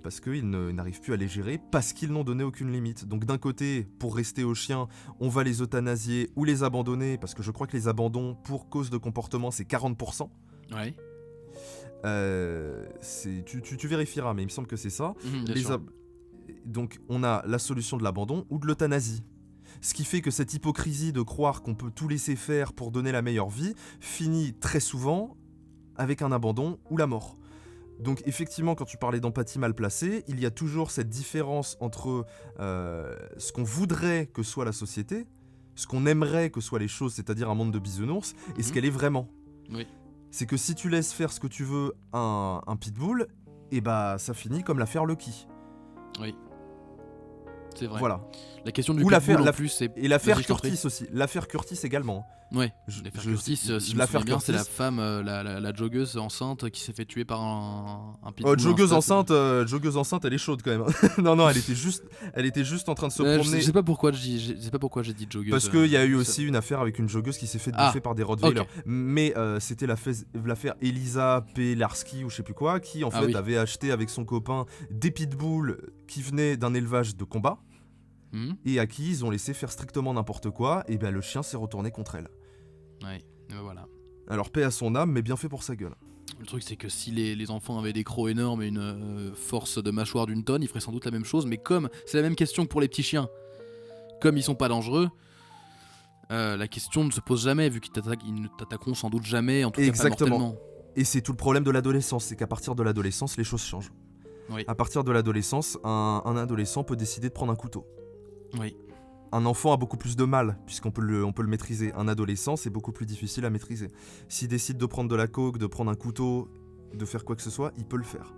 parce qu'ils n'arrivent plus à les gérer, parce qu'ils n'ont donné aucune limite. Donc d'un côté, pour rester aux chiens, on va les euthanasier ou les abandonner, parce que je crois que les abandons pour cause de comportement, c'est 40%. Ouais. Tu vérifieras, mais il me semble que c'est ça. Donc on a la solution de l'abandon ou de l'euthanasie. Ce qui fait que cette hypocrisie de croire qu'on peut tout laisser faire pour donner la meilleure vie finit très souvent avec un abandon ou la mort. Donc effectivement, quand tu parlais d'empathie mal placée, il y a toujours cette différence entre ce qu'on voudrait que soit la société, ce qu'on aimerait que soient les choses, c'est-à-dire un monde de bisounours, et ce qu'elle est vraiment. Oui. C'est que si tu laisses faire ce que tu veux un pitbull, et bah ça finit comme l'affaire Lucky. Oui. C'est vrai. Voilà. La question du Ou pitbull en plus, c'est... Et l'affaire Vas-y, je t'en Curtis aussi. L'affaire Curtis également. Ouais, l'affaire Curtis, si je me souviens bien, c'est la femme, la joggeuse enceinte qui s'est fait tuer par un pitbull. Joggeuse enceinte, elle est chaude quand même. non, elle était juste en train de se promener. Je sais pas pourquoi j'ai dit joggeuse. Parce qu'il y a eu aussi une affaire avec une joggeuse qui s'est fait bouffer par des Rottweilers. Okay. Mais c'était l'affaire Elisa Pelarski ou je sais plus quoi, qui en fait avait acheté avec son copain des pitbulls qui venaient d'un élevage de combat. Et à qui ils ont laissé faire strictement n'importe quoi, et ben le chien s'est retourné contre elle. Ouais, et ben voilà. Alors paix à son âme, mais bien fait pour sa gueule. Le truc c'est que si les enfants avaient des crocs énormes et une force de mâchoire d'une tonne, ils feraient sans doute la même chose, mais comme c'est la même question que pour les petits chiens, comme ils sont pas dangereux, la question ne se pose jamais, vu qu'ils ne t'attaqueront sans doute jamais, en tout cas pas mortellement. Et c'est tout le problème de l'adolescence, c'est qu'à partir de l'adolescence, les choses changent. Oui. À partir de l'adolescence, un adolescent peut décider de prendre un couteau. Oui. Un enfant a beaucoup plus de mal, puisqu'on peut le maîtriser. Un adolescent, c'est beaucoup plus difficile à maîtriser. S'il décide de prendre de la coke, de prendre un couteau, de faire quoi que ce soit, il peut le faire.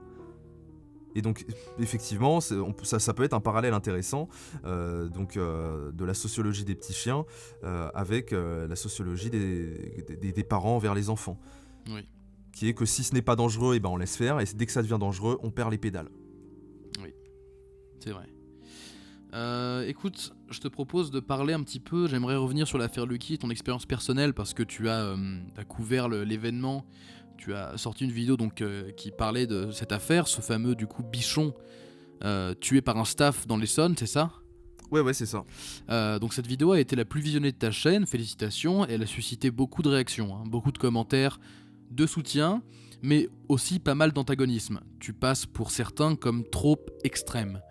Et donc, effectivement, ça peut être un parallèle intéressant de la sociologie des petits chiens avec la sociologie des parents envers les enfants. Oui. Qui est que si ce n'est pas dangereux, on laisse faire, et dès que ça devient dangereux, on perd les pédales. Oui, c'est vrai. Écoute, je te propose de parler un petit peu, j'aimerais revenir sur l'affaire Lucky, ton expérience personnelle, parce que tu as couvert l'événement, tu as sorti une vidéo qui parlait de cette affaire, ce fameux du coup bichon tué par un staff dans l'Essonne, c'est ça ? Ouais, c'est ça. Donc cette vidéo a été la plus visionnée de ta chaîne, félicitations, et elle a suscité beaucoup de réactions, beaucoup de commentaires, de soutien, mais aussi pas mal d'antagonisme. Tu passes pour certains comme trop extrême,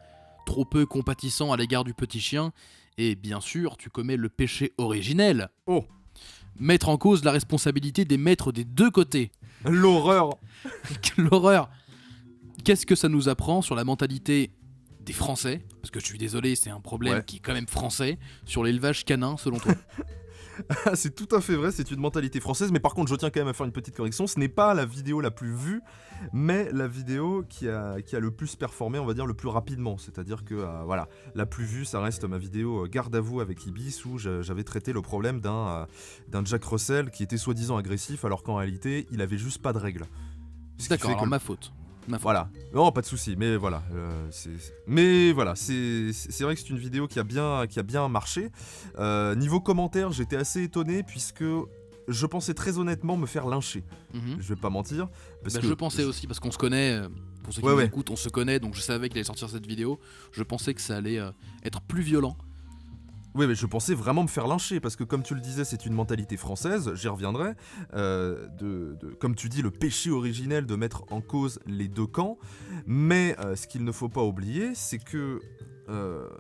trop peu compatissant à l'égard du petit chien, et bien sûr, tu commets le péché originel. Oh. Mettre en cause la responsabilité des maîtres des deux côtés. L'horreur. L'horreur. Qu'est-ce que ça nous apprend sur la mentalité des Français ? Parce que je suis désolé, c'est un problème qui est quand même français, sur l'élevage canin, selon toi. C'est tout à fait vrai, c'est une mentalité française, mais par contre je tiens quand même à faire une petite correction, ce n'est pas la vidéo la plus vue, mais la vidéo qui a le plus performé, on va dire le plus rapidement, c'est-à-dire que la plus vue ça reste ma vidéo Garde à vous avec Ibis, où j'avais traité le problème d'un Jack Russell qui était soi-disant agressif alors qu'en réalité il avait juste pas de règles. D'accord, alors ma faute. Voilà, non pas de souci, mais voilà, c'est vrai que c'est une vidéo qui a bien marché. Niveau commentaires, j'étais assez étonné puisque je pensais très honnêtement me faire lyncher. Je vais pas mentir. Je pensais aussi, parce qu'on se connaît, pour ceux qui m'écoutent, on se connaît, donc je savais qu'il allait sortir cette vidéo. Je pensais que ça allait être plus violent. Oui, mais je pensais vraiment me faire lyncher, parce que comme tu le disais, c'est une mentalité française, j'y reviendrai, comme tu dis, le péché originel de mettre en cause les deux camps, mais ce qu'il ne faut pas oublier, c'est que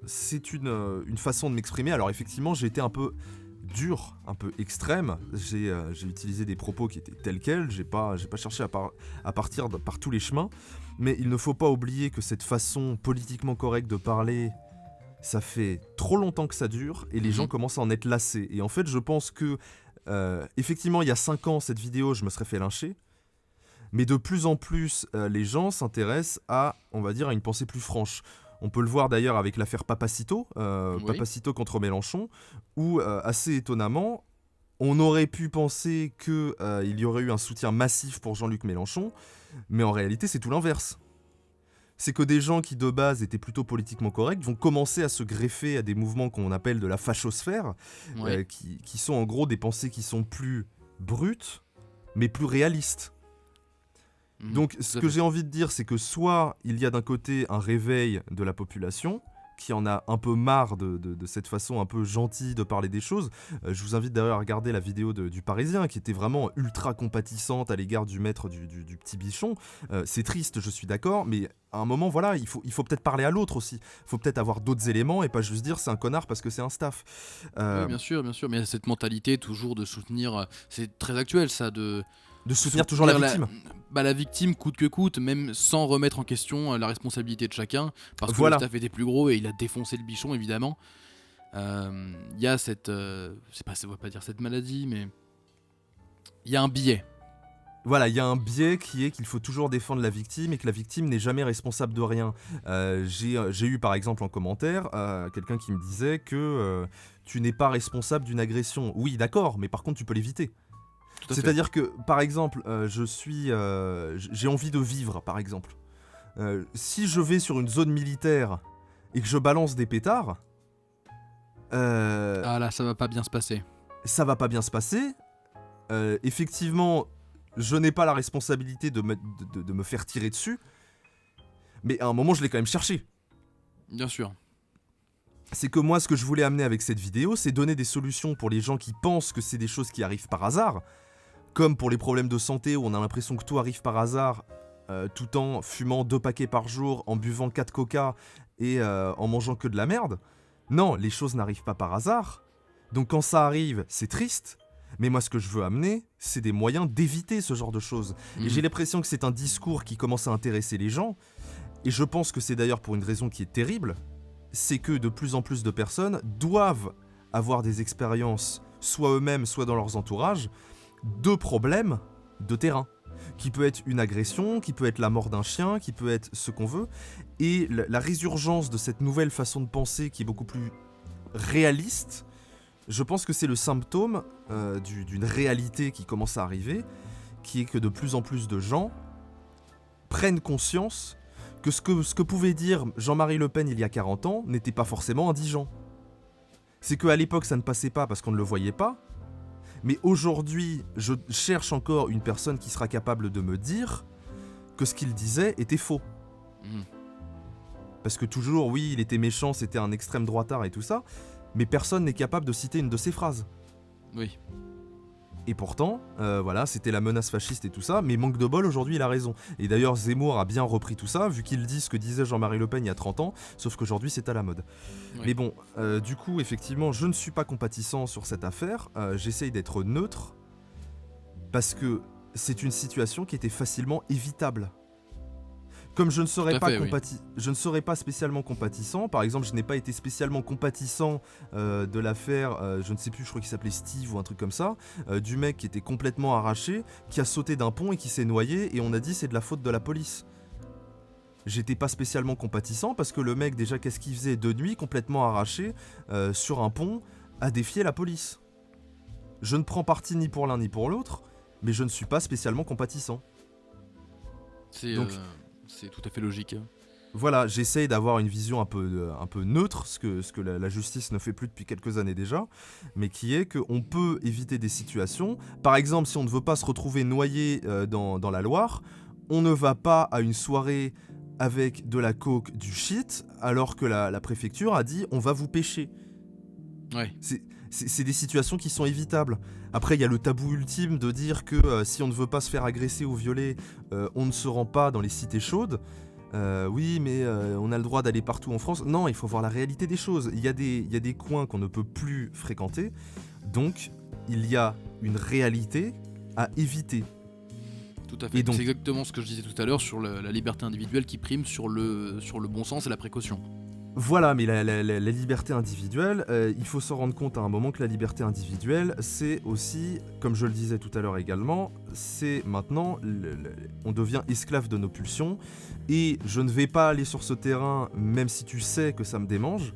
c'est une façon de m'exprimer. Alors effectivement, j'ai été un peu dur, un peu extrême, j'ai utilisé des propos qui étaient tels quels, j'ai pas cherché à partir par tous les chemins, mais il ne faut pas oublier que cette façon politiquement correcte de parler... Ça fait trop longtemps que ça dure et les gens commencent à en être lassés. Et en fait, je pense que, effectivement, il y a 5 ans, cette vidéo, je me serais fait lyncher. Mais de plus en plus, les gens s'intéressent à, on va dire, à une pensée plus franche. On peut le voir d'ailleurs avec l'affaire Papacito, Papacito contre Mélenchon, où, assez étonnamment, on aurait pu penser qu'il y aurait eu un soutien massif pour Jean-Luc Mélenchon, mais en réalité, c'est tout l'inverse. C'est que des gens qui de base étaient plutôt politiquement corrects vont commencer à se greffer à des mouvements qu'on appelle de la fachosphère, qui sont en gros des pensées qui sont plus brutes, mais plus réalistes. Donc ce que j'ai envie de dire, c'est que soit il y a d'un côté un réveil de la population, qui en a un peu marre de cette façon un peu gentille de parler des choses. Je vous invite d'ailleurs à regarder la vidéo du Parisien, qui était vraiment ultra compatissante à l'égard du maître du petit bichon. C'est triste, je suis d'accord, mais à un moment, voilà, il faut peut-être parler à l'autre aussi. Il faut peut-être avoir d'autres éléments et pas juste dire c'est un connard parce que c'est un staff. Oui, bien sûr, mais cette mentalité toujours de soutenir, c'est très actuel ça, De soutenir toujours la soutenir victime. La victime coûte que coûte, même sans remettre en question la responsabilité de chacun, parce que Voilà. le staff était plus gros et il a défoncé le bichon évidemment. Il y a cette, on va pas dire cette maladie, mais il y a un biais. Voilà, il y a un biais qui est qu'il faut toujours défendre la victime et que la victime n'est jamais responsable de rien. J'ai eu par exemple en commentaire quelqu'un qui me disait que tu n'es pas responsable d'une agression. Oui, d'accord, mais par contre tu peux l'éviter. Tout à fait. C'est-à-dire que, par exemple, j'ai envie de vivre, par exemple. Si je vais sur une zone militaire et que je balance des pétards, Ah là, ça va pas bien se passer. ça va pas bien se passer. Effectivement, je n'ai pas la responsabilité de me faire tirer dessus, mais à un moment, je l'ai quand même cherché. Bien sûr. C'est que moi, ce que je voulais amener avec cette vidéo, c'est donner des solutions pour les gens qui pensent que c'est des choses qui arrivent par hasard, comme pour les problèmes de santé où on a l'impression que tout arrive par hasard, tout en fumant 2 paquets par jour, en buvant 4 coca et en mangeant que de la merde. Non, les choses n'arrivent pas par hasard. Donc quand ça arrive, c'est triste. Mais moi, ce que je veux amener, c'est des moyens d'éviter ce genre de choses. Et j'ai l'impression que c'est un discours qui commence à intéresser les gens. Et je pense que c'est d'ailleurs pour une raison qui est terrible. C'est que de plus en plus de personnes doivent avoir des expériences, soit eux-mêmes, soit dans leurs entourages, de problèmes de terrain. Qui peut être une agression, qui peut être la mort d'un chien, qui peut être ce qu'on veut. Et la résurgence de cette nouvelle façon de penser qui est beaucoup plus réaliste, je pense que c'est le symptôme d'une réalité qui commence à arriver, qui est que de plus en plus de gens prennent conscience que ce que pouvait dire Jean-Marie Le Pen il y a 40 ans n'était pas forcément indigent. C'est qu'à l'époque ça ne passait pas parce qu'on ne le voyait pas, mais aujourd'hui je cherche encore une personne qui sera capable de me dire que ce qu'il disait était faux. Parce que toujours, oui, il était méchant, c'était un extrême droitard et tout ça, mais personne n'est capable de citer une de ses phrases. Oui. Et pourtant, voilà, c'était la menace fasciste et tout ça, mais manque de bol, aujourd'hui il a raison. Et d'ailleurs Zemmour a bien repris tout ça, vu qu'il dit ce que disait Jean-Marie Le Pen il y a 30 ans, sauf qu'aujourd'hui c'est à la mode. Oui. Mais bon, du coup, effectivement, je ne suis pas compatissant sur cette affaire, j'essaye d'être neutre, parce que c'est une situation qui était facilement évitable. Comme je ne serais je ne serais pas spécialement compatissant, par exemple, je n'ai pas été spécialement compatissant de l'affaire, je ne sais plus, je crois qu'il s'appelait Steve ou un truc comme ça, du mec qui était complètement arraché, qui a sauté d'un pont et qui s'est noyé, et on a dit c'est de la faute de la police. J'étais pas spécialement compatissant parce que le mec, déjà, qu'est-ce qu'il faisait de nuit, complètement arraché, sur un pont, à défier la police. Je ne prends parti ni pour l'un ni pour l'autre, mais je ne suis pas spécialement compatissant. Donc, c'est tout à fait logique. Voilà, j'essaye d'avoir une vision un peu neutre, ce que la justice ne fait plus depuis quelques années déjà, mais qui est qu'on peut éviter des situations. Par exemple, si on ne veut pas se retrouver noyé dans la Loire, on ne va pas à une soirée avec de la coke, du shit, alors que la préfecture a dit on va vous pêcher. Ouais. C'est des situations qui sont évitables. Après, il y a le tabou ultime de dire que si on ne veut pas se faire agresser ou violer, on ne se rend pas dans les cités chaudes. Oui, mais on a le droit d'aller partout en France. Non, il faut voir la réalité des choses. Il y a des coins qu'on ne peut plus fréquenter. Donc, il y a une réalité à éviter. Tout à fait. C'est exactement ce que je disais tout à l'heure sur la liberté individuelle qui prime sur le bon sens et la précaution. Voilà, mais la liberté individuelle, il faut se rendre compte à un moment que la liberté individuelle, c'est aussi, comme je le disais tout à l'heure également, c'est maintenant, on devient esclave de nos pulsions, et je ne vais pas aller sur ce terrain, même si tu sais que ça me démange,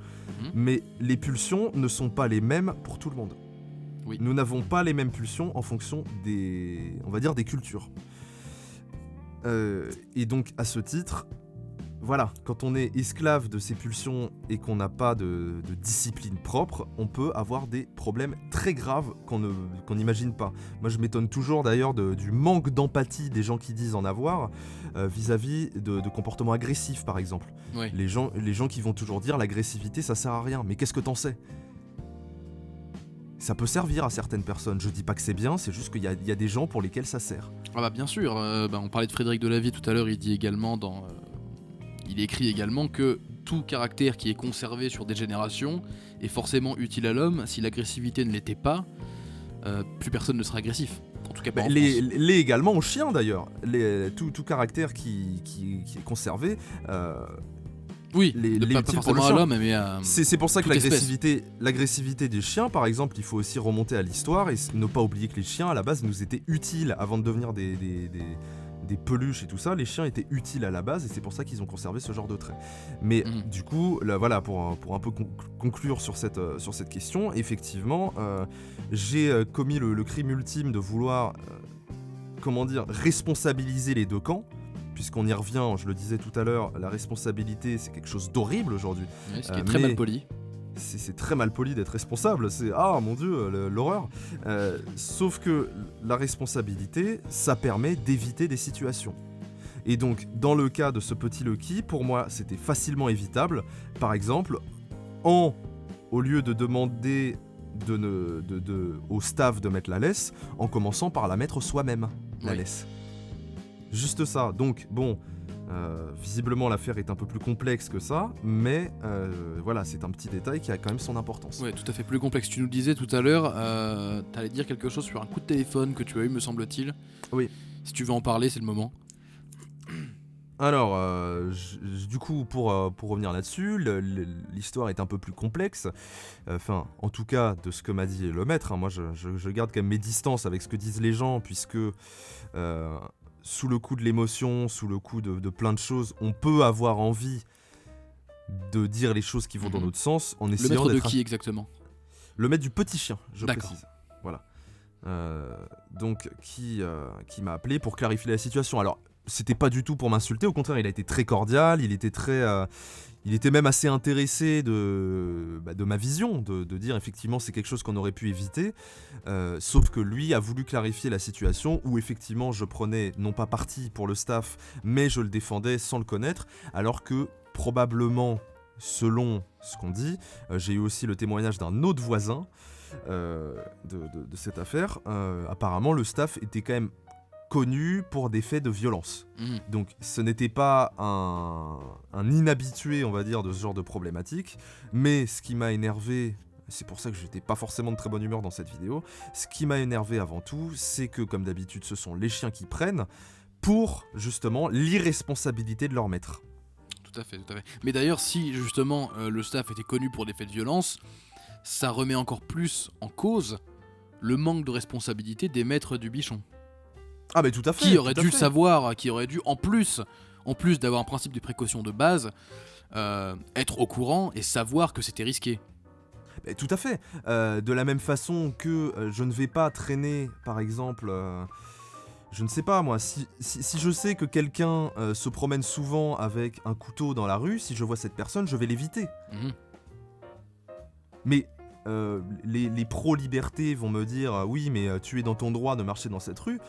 mais les pulsions ne sont pas les mêmes pour tout le monde. Oui. Nous n'avons pas les mêmes pulsions en fonction on va dire, des cultures. Et donc, à ce titre... Voilà, quand on est esclave de ses pulsions et qu'on n'a pas de discipline propre, on peut avoir des problèmes très graves qu'on n'imagine pas. Moi, je m'étonne toujours d'ailleurs du manque d'empathie des gens qui disent en avoir vis-à-vis de comportements agressifs, par exemple. Ouais. Les gens qui vont toujours dire l'agressivité, ça sert à rien. Mais qu'est-ce que t'en sais ? Ça peut servir à certaines personnes. Je dis pas que c'est bien, c'est juste qu'il y a des gens pour lesquels ça sert. Ah bah bien sûr, on parlait de Frédéric Delavie tout à l'heure, il dit également il écrit également que tout caractère qui est conservé sur des générations est forcément utile à l'homme. Si l'agressivité ne l'était pas, plus personne ne sera agressif. En tout cas pas en Les, France. les également aux chiens d'ailleurs. Tout caractère qui est conservé. Oui, les pas utiles pour le forcément à chien. l'homme, mais à C'est pour ça que toute espèce. l'agressivité des chiens, par exemple, il faut aussi remonter à l'histoire et ne pas oublier que les chiens, à la base, nous étaient utiles avant de devenir des peluches et tout ça. Les chiens étaient utiles à la base et c'est pour ça qu'ils ont conservé ce genre de traits. Mais du coup, là, voilà, pour un peu conclure sur cette question, effectivement, j'ai commis le crime ultime de vouloir, responsabiliser les deux camps. Puisqu'on y revient, je le disais tout à l'heure, la responsabilité c'est quelque chose d'horrible aujourd'hui. Ouais, ce qui est très mal poli. C'est très mal poli d'être responsable, c'est ah mon dieu, l'horreur. Sauf que la responsabilité, ça permet d'éviter des situations. Et donc, dans le cas de ce petit Lucky, pour moi, c'était facilement évitable. Par exemple, au lieu de demander au staff de mettre la laisse, en commençant par la mettre soi-même, la Oui. laisse. Juste ça. Donc, bon, visiblement l'affaire est un peu plus complexe que ça, mais voilà, c'est un petit détail qui a quand même son importance. Ouais, tout à fait plus complexe. Tu nous disais tout à l'heure, t'allais dire quelque chose sur un coup de téléphone que tu as eu, me semble-t-il. Oui. Si tu veux en parler, c'est le moment. Alors, du coup, pour revenir là-dessus, l'histoire est un peu plus complexe. Enfin, en tout cas, de ce que m'a dit le maître, hein, moi je garde quand même mes distances avec ce que disent les gens, puisque sous le coup de l'émotion, sous le coup de plein de choses, on peut avoir envie de dire les choses qui vont dans notre sens en Le essayant maître de d'être qui exactement? le maître du petit chien, je D'accord. précise. Voilà. Donc, qui m'a appelé pour clarifier la situation. Alors, c'était pas du tout pour m'insulter, au contraire, il a été très cordial, il était même assez intéressé de ma vision, de dire effectivement c'est quelque chose qu'on aurait pu éviter, sauf que lui a voulu clarifier la situation où effectivement je prenais non pas parti pour le staff, mais je le défendais sans le connaître, alors que probablement, selon ce qu'on dit, j'ai eu aussi le témoignage d'un autre voisin de cette affaire. Apparemment le staff était quand même connu pour des faits de violence. Donc ce n'était pas un inhabitué, on va dire, de ce genre de problématique, mais ce qui m'a énervé, c'est pour ça que j'étais pas forcément de très bonne humeur dans cette vidéo, ce qui m'a énervé avant tout, c'est que comme d'habitude ce sont les chiens qui prennent pour justement l'irresponsabilité de leur maître. Tout à fait, tout à fait. Mais d'ailleurs, si justement le staff était connu pour des faits de violence, ça remet encore plus en cause le manque de responsabilité des maîtres du bichon. Ah mais tout à fait. Qui aurait tout à dû fait. savoir, qui aurait dû, en plus d'avoir un principe de précaution de base, être au courant et savoir que c'était risqué. Mais tout à fait. De la même façon que je ne vais pas traîner, par exemple, je ne sais pas moi, si je sais que quelqu'un se promène souvent avec un couteau dans la rue, si je vois cette personne, je vais l'éviter. Mais les pro-liberté vont me dire oui, mais tu es dans ton droit de marcher dans cette rue.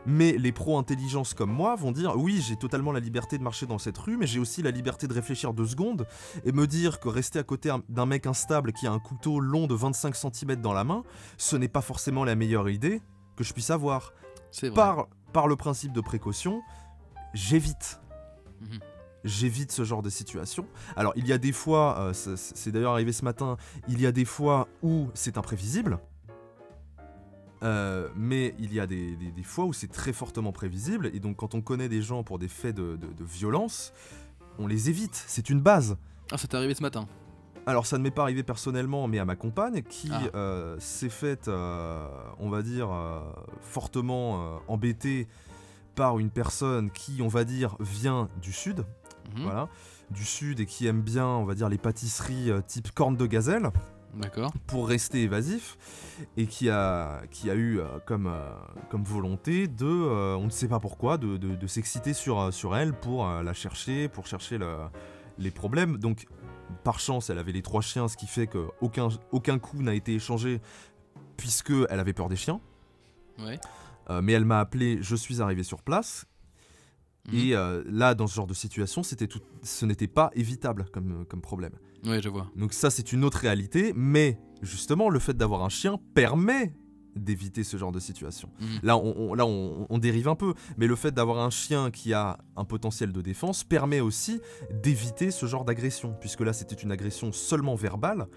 Mais les pro-intelligence comme moi vont dire oui, j'ai totalement la liberté de marcher dans cette rue, mais j'ai aussi la liberté de réfléchir 2 secondes et me dire que rester à côté d'un mec instable qui a un couteau long de 25 cm dans la main, ce n'est pas forcément la meilleure idée que je puisse avoir. C'est vrai. Par le principe de précaution, j'évite. Mhm. J'évite ce genre de situation. Alors il y a des fois, c'est d'ailleurs arrivé ce matin, il y a des fois où c'est imprévisible. Mais il y a des fois où c'est très fortement prévisible, et donc quand on connaît des gens pour des faits de violence, on les évite, c'est une base. Ah, ça t'est arrivé ce matin? Alors ça ne m'est pas arrivé personnellement, mais à ma compagne, qui s'est faite, on va dire, fortement embêtée par une personne qui, on va dire, vient du sud, voilà, du sud, et qui aime bien, on va dire, les pâtisseries type corne de gazelle. D'accord. Pour rester évasif, et qui a eu comme volonté de, on ne sait pas pourquoi, de s'exciter sur elle pour la chercher, pour chercher les problèmes. Donc par chance elle avait les 3 chiens, ce qui fait qu'aucun coup n'a été échangé puisque elle avait peur des chiens. Ouais. Mais elle m'a appelé, je suis arrivé sur place. Et là, dans ce genre de situation, ce n'était pas évitable comme problème. Ouais, je vois. Donc ça, c'est une autre réalité, mais justement, le fait d'avoir un chien permet d'éviter ce genre de situation. Là, on dérive un peu, mais le fait d'avoir un chien qui a un potentiel de défense permet aussi d'éviter ce genre d'agression, puisque là, c'était une agression seulement verbale,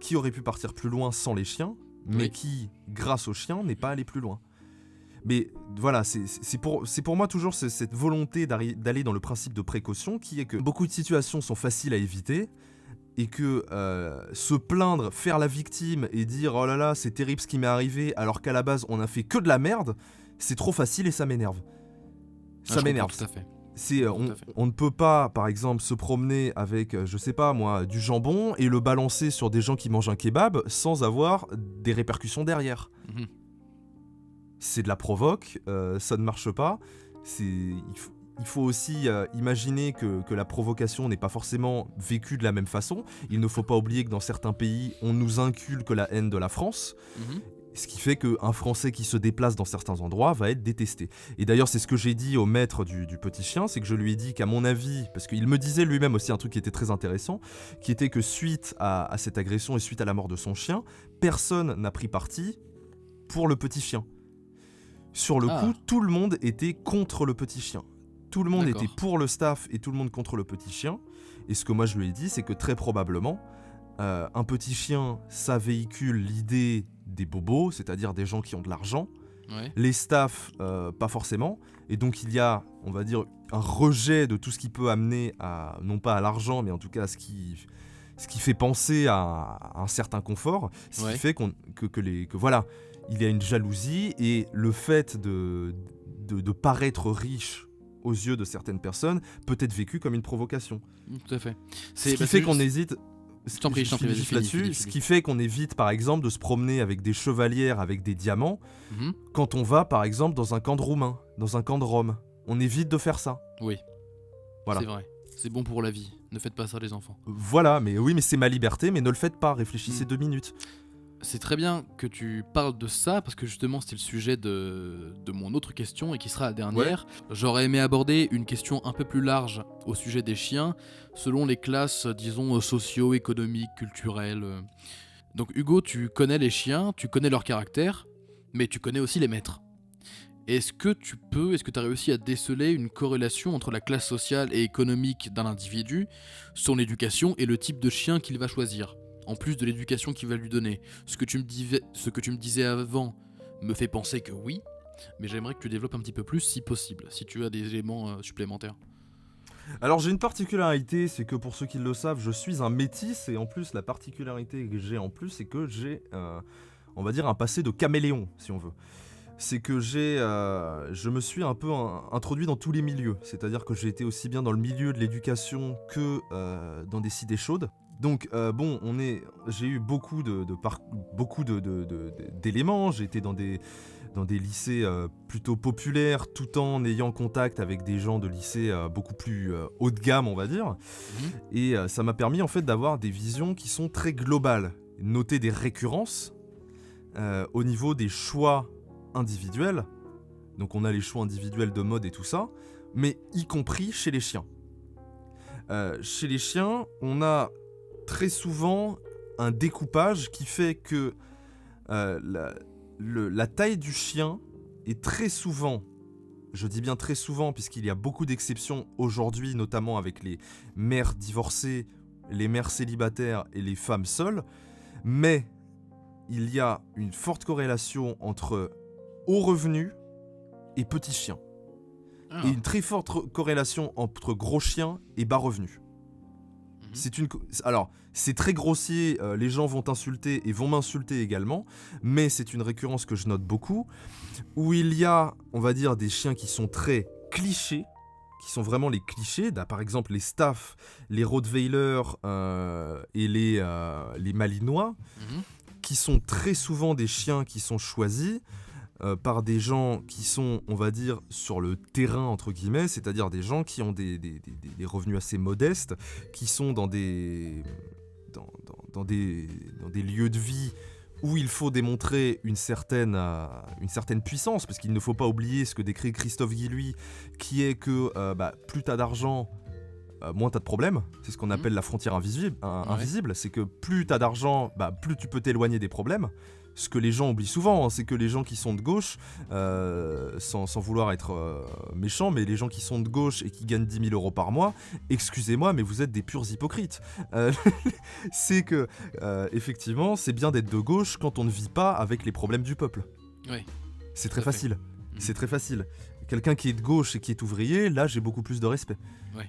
qui aurait pu partir plus loin sans les chiens, mais Oui. qui, grâce au chien, n'est pas allé plus loin. Mais voilà, c'est pour moi toujours cette volonté d'aller dans le principe de précaution, qui est que beaucoup de situations sont faciles à éviter, et que se plaindre, faire la victime et dire « Oh là là, c'est terrible ce qui m'est arrivé », alors qu'à la base on a fait que de la merde, c'est trop facile et ça m'énerve. Ça Je m'énerve. comprends tout à fait. On, Tout à fait. on ne peut pas, par exemple, se promener avec, je sais pas moi, du jambon et le balancer sur des gens qui mangent un kebab sans avoir des répercussions derrière. Mhm. C'est de la provoque, ça ne marche pas. Il faut aussi imaginer que la provocation n'est pas forcément vécue de la même façon. Il ne faut pas oublier que dans certains pays, on nous inculque la haine de la France. Mhm. Ce qui fait qu'un Français qui se déplace dans certains endroits va être détesté. Et d'ailleurs, c'est ce que j'ai dit au maître du petit chien, c'est que je lui ai dit qu'à mon avis, parce qu'il me disait lui-même aussi un truc qui était très intéressant, qui était que suite à cette agression et suite à la mort de son chien, personne n'a pris parti pour le petit chien. Sur le coup, tout le monde était contre le petit chien. Tout le monde D'accord. était pour le staff et tout le monde contre le petit chien. Et ce que moi je lui ai dit, c'est que très probablement, un petit chien, ça véhicule l'idée des bobos, c'est-à-dire des gens qui ont de l'argent. Ouais. Les staffs, pas forcément. Et donc il y a, on va dire, un rejet de tout ce qui peut amener à, non pas à l'argent, mais en tout cas à ce qui fait penser à un certain confort. Ce Ouais. qui fait que voilà, il y a une jalousie et le fait de paraître riche aux yeux de certaines personnes peut être vécu comme une provocation. Tout à fait. Ce qui fait qu'on hésite. Je t'en prie, finis vas-y, juste là-dessus. finis. Ce qui fait qu'on évite, par exemple, de se promener avec des chevalières avec des diamants Mhm. quand on va, par exemple, dans un camp de Roumains, dans un camp de Roms. On évite de faire ça. Oui. Voilà. C'est vrai. C'est bon pour la vie. Ne faites pas ça, les enfants. Voilà, mais oui, mais c'est ma liberté, mais ne le faites pas. Réfléchissez 2 minutes. C'est très bien que tu parles de ça, parce que justement c'était le sujet de mon autre question et qui sera la dernière. J'aurais aimé aborder une question un peu plus large au sujet des chiens, selon les classes, disons, socio-économiques, culturelles. Donc Hugo, tu connais les chiens, tu connais leur caractère, mais tu connais aussi les maîtres. Est-ce que tu as réussi à déceler une corrélation entre la classe sociale et économique d'un individu, son éducation et le type de chien qu'il va choisir ? En plus de l'éducation qu'il va lui donner. Ce que tu me disais avant me fait penser que oui, mais j'aimerais que tu développes un petit peu plus si possible, si tu as des éléments supplémentaires. Alors j'ai une particularité, c'est que pour ceux qui le savent, je suis un métis, et en plus la particularité que j'ai en plus, c'est que j'ai, on va dire, un passé de caméléon, si on veut. C'est que je me suis un peu introduit dans tous les milieux, c'est-à-dire que j'ai été aussi bien dans le milieu de l'éducation que dans des cités chaudes. Donc bon, j'ai eu beaucoup d'éléments. J'ai été dans des lycées plutôt populaires, tout en ayant contact avec des gens de lycées beaucoup plus haut de gamme, on va dire. Et ça m'a permis en fait d'avoir des visions qui sont très globales, noter des récurrences au niveau des choix individuels. Donc on a les choix individuels de mode et tout ça, mais y compris chez les chiens. Chez les chiens, on a très souvent un découpage qui fait que la taille du chien est très souvent, je dis bien très souvent puisqu'il y a beaucoup d'exceptions aujourd'hui, notamment avec les mères divorcées, les mères célibataires et les femmes seules, mais il y a une forte corrélation entre haut revenu et petit chien. Ah. Et une très forte corrélation entre gros chien et bas revenu. Alors, c'est très grossier, les gens vont t'insulter et vont m'insulter également, mais c'est une récurrence que je note beaucoup, où il y a, on va dire, des chiens qui sont très clichés, qui sont vraiment les clichés, par exemple les staffs, les rottweilers et les malinois, qui sont très souvent des chiens qui sont choisis par des gens qui sont, on va dire, sur le terrain, entre guillemets, c'est-à-dire des gens qui ont des revenus assez modestes, qui sont dans des lieux de vie où il faut démontrer une certaine puissance, parce qu'il ne faut pas oublier ce que décrit Christophe Guilluy, qui est que plus t'as d'argent, moins t'as de problèmes. C'est ce qu'on appelle la frontière invisible, c'est que plus t'as d'argent, plus tu peux t'éloigner des problèmes. ce que les gens oublient souvent, hein, c'est que les gens qui sont de gauche, sans vouloir être méchant, mais les gens qui sont de gauche et qui gagnent 10 000 € par mois, excusez-moi, mais vous êtes des purs hypocrites. C'est que, effectivement, c'est bien d'être de gauche quand on ne vit pas avec les problèmes du peuple. Oui. C'est très facile. C'est très facile. Quelqu'un qui est de gauche et qui est ouvrier, là, j'ai beaucoup plus de respect. Oui,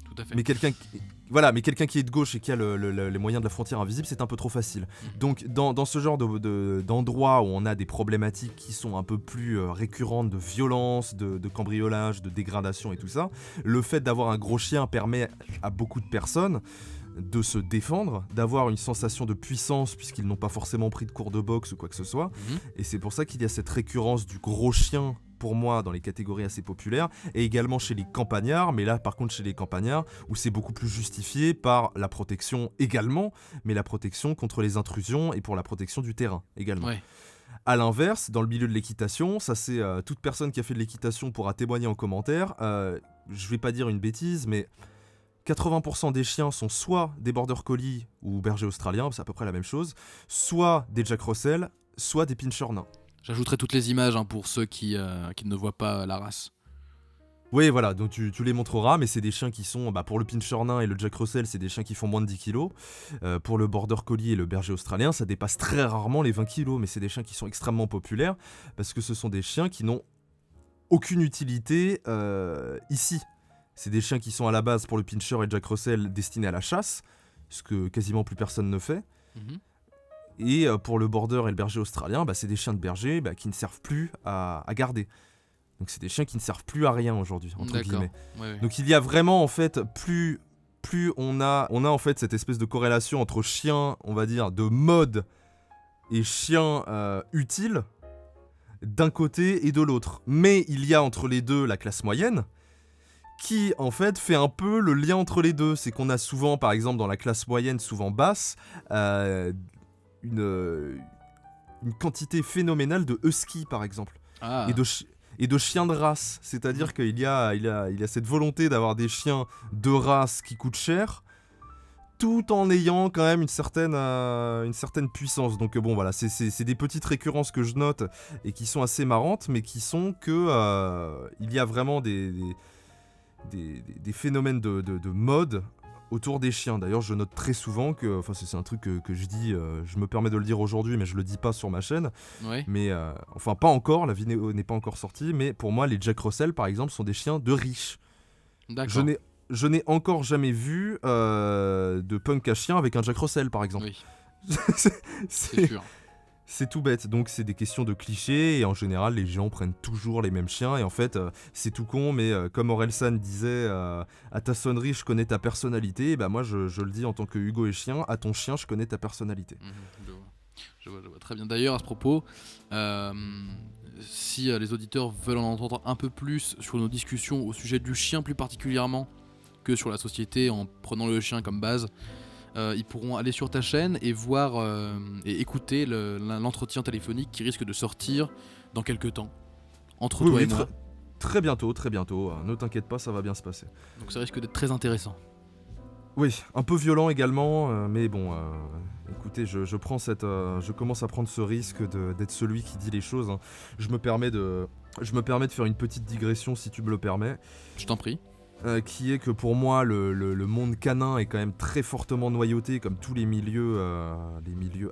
tout à fait. Mais quelqu'un qui est de gauche et qui a les moyens de la frontière invisible, c'est un peu trop facile. Donc dans ce genre d'endroits où on a des problématiques qui sont un peu plus récurrentes de violence, de cambriolage, de dégradation et tout ça, le fait d'avoir un gros chien permet à beaucoup de personnes de se défendre, d'avoir une sensation de puissance puisqu'ils n'ont pas forcément pris de cours de boxe ou quoi que ce soit. Et c'est pour ça qu'il y a cette récurrence du gros chien, pour moi, dans les catégories assez populaires, et également chez les campagnards, mais là par contre chez les campagnards, où c'est beaucoup plus justifié par la protection également, mais la protection contre les intrusions et pour la protection du terrain également. Ouais. A l'inverse, dans le milieu de l'équitation, ça c'est toute personne qui a fait de l'équitation pourra témoigner en commentaire, je vais pas dire une bêtise, mais 80% des chiens sont soit des border collie ou bergers australiens, c'est à peu près la même chose, soit des Jack Russell, soit des pinschers nains. J'ajouterai toutes les images pour ceux qui ne voient pas la race. Oui, voilà, donc tu les montreras, mais c'est des chiens qui sont, pour le pinscher nain et le Jack Russell, c'est des chiens qui font moins de 10 kilos. Pour le border collie et le berger australien, ça dépasse très rarement les 20 kilos, mais c'est des chiens qui sont extrêmement populaires, parce que ce sont des chiens qui n'ont aucune utilité ici. C'est des chiens qui sont à la base pour le pinscher et Jack Russell destinés à la chasse, ce que quasiment plus personne ne fait. Et pour le border et le berger australien, c'est des chiens de berger qui ne servent plus à garder. Donc c'est des chiens qui ne servent plus à rien aujourd'hui, entre guillemets. Ouais. Donc il y a vraiment en fait, plus on a en fait cette espèce de corrélation entre chiens, on va dire, de mode et chiens utiles, d'un côté et de l'autre. Mais il y a entre les deux la classe moyenne, qui en fait fait un peu le lien entre les deux. C'est qu'on a souvent, par exemple dans la classe moyenne, souvent basse, une quantité phénoménale de husky par exemple, et de chiens de race, c'est-à-dire qu'il y a cette volonté d'avoir des chiens de race qui coûtent cher, tout en ayant quand même une certaine puissance. Donc bon voilà, c'est des petites récurrences que je note et qui sont assez marrantes, mais qui sont que il y a vraiment des phénomènes de mode autour des chiens. D'ailleurs, je note très souvent que, c'est un truc que je dis, je me permets de le dire aujourd'hui, mais je le dis pas sur ma chaîne. Ouais. Mais pas encore, la vidéo n'est pas encore sortie, mais pour moi, les Jack Russell, par exemple, sont des chiens de riches. D'accord. Je n'ai encore jamais vu de punk à chien avec un Jack Russell, par exemple. Oui. C'est sûr. C'est tout bête, donc c'est des questions de clichés, et en général les gens prennent toujours les mêmes chiens, et en fait c'est tout con, mais comme Orelsan disait, à ta sonnerie je connais ta personnalité, et moi je le dis en tant que Hugo et chien, à ton chien je connais ta personnalité. Je vois très bien. D'ailleurs à ce propos, si les auditeurs veulent en entendre un peu plus sur nos discussions au sujet du chien plus particulièrement que sur la société en prenant le chien comme base, ils pourront aller sur ta chaîne et voir et écouter l'entretien téléphonique qui risque de sortir dans quelques temps entre toi et moi. Très bientôt, ne t'inquiète pas, ça va bien se passer. Donc ça risque d'être très intéressant. Oui, un peu violent également, mais bon, écoutez, je commence à prendre ce risque d'être celui qui dit les choses. Hein. Je me permets de faire une petite digression si tu me le permets. Je t'en prie. Qui est que pour moi le monde canin est quand même très fortement noyauté, comme tous les milieux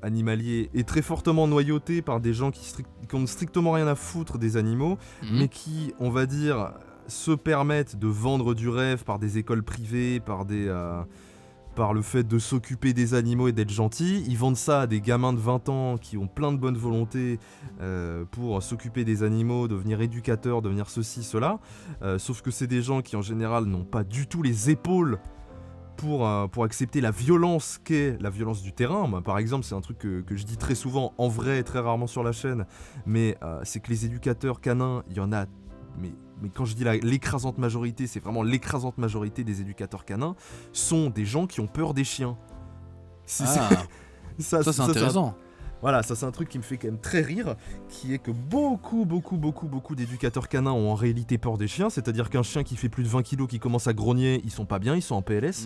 animaliers, est très fortement noyauté par des gens qui ont strictement rien à foutre des animaux, mais qui, on va dire, se permettent de vendre du rêve par des écoles privées, par le fait de s'occuper des animaux et d'être gentils. Ils vendent ça à des gamins de 20 ans qui ont plein de bonne volonté pour s'occuper des animaux, devenir éducateurs, devenir ceci, cela. Sauf que c'est des gens qui en général n'ont pas du tout les épaules pour accepter la violence qu'est la violence du terrain. Moi, par exemple, c'est un truc que je dis très souvent, en vrai, très rarement sur la chaîne, mais c'est que les éducateurs canins, il y en a... Mais quand je dis l'écrasante majorité, c'est vraiment l'écrasante majorité des éducateurs canins, sont des gens qui ont peur des chiens. Ça c'est intéressant. Voilà, ça c'est un truc qui me fait quand même très rire, qui est que beaucoup d'éducateurs canins ont en réalité peur des chiens, c'est-à-dire qu'un chien qui fait plus de 20 kilos, qui commence à grogner, ils sont pas bien, ils sont en PLS,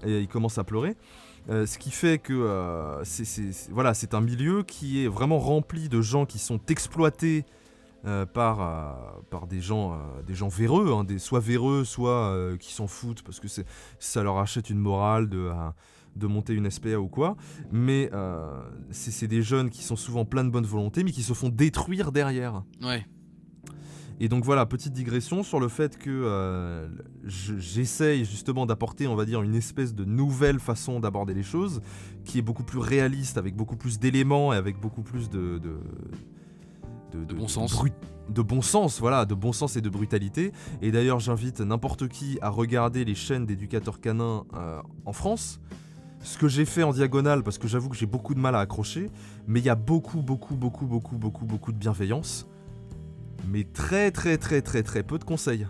et ils commencent à pleurer. Ce qui fait que voilà, c'est un milieu qui est vraiment rempli de gens qui sont exploités par des gens véreux, hein, soit véreux, soit qui s'en foutent parce que ça leur achète une morale de monter une SPA ou quoi. Mais c'est des jeunes qui sont souvent pleins de bonne volonté, mais qui se font détruire derrière. Ouais. Et donc voilà, petite digression sur le fait que j'essaye justement d'apporter, on va dire, une espèce de nouvelle façon d'aborder les choses, qui est beaucoup plus réaliste, avec beaucoup plus d'éléments et avec beaucoup plus de bon sens. De bon sens, voilà, de bon sens et de brutalité. Et d'ailleurs, j'invite n'importe qui à regarder les chaînes d'éducateurs canins en France. Ce que j'ai fait en diagonale, parce que j'avoue que j'ai beaucoup de mal à accrocher, mais il y a beaucoup de bienveillance. Mais très peu de conseils.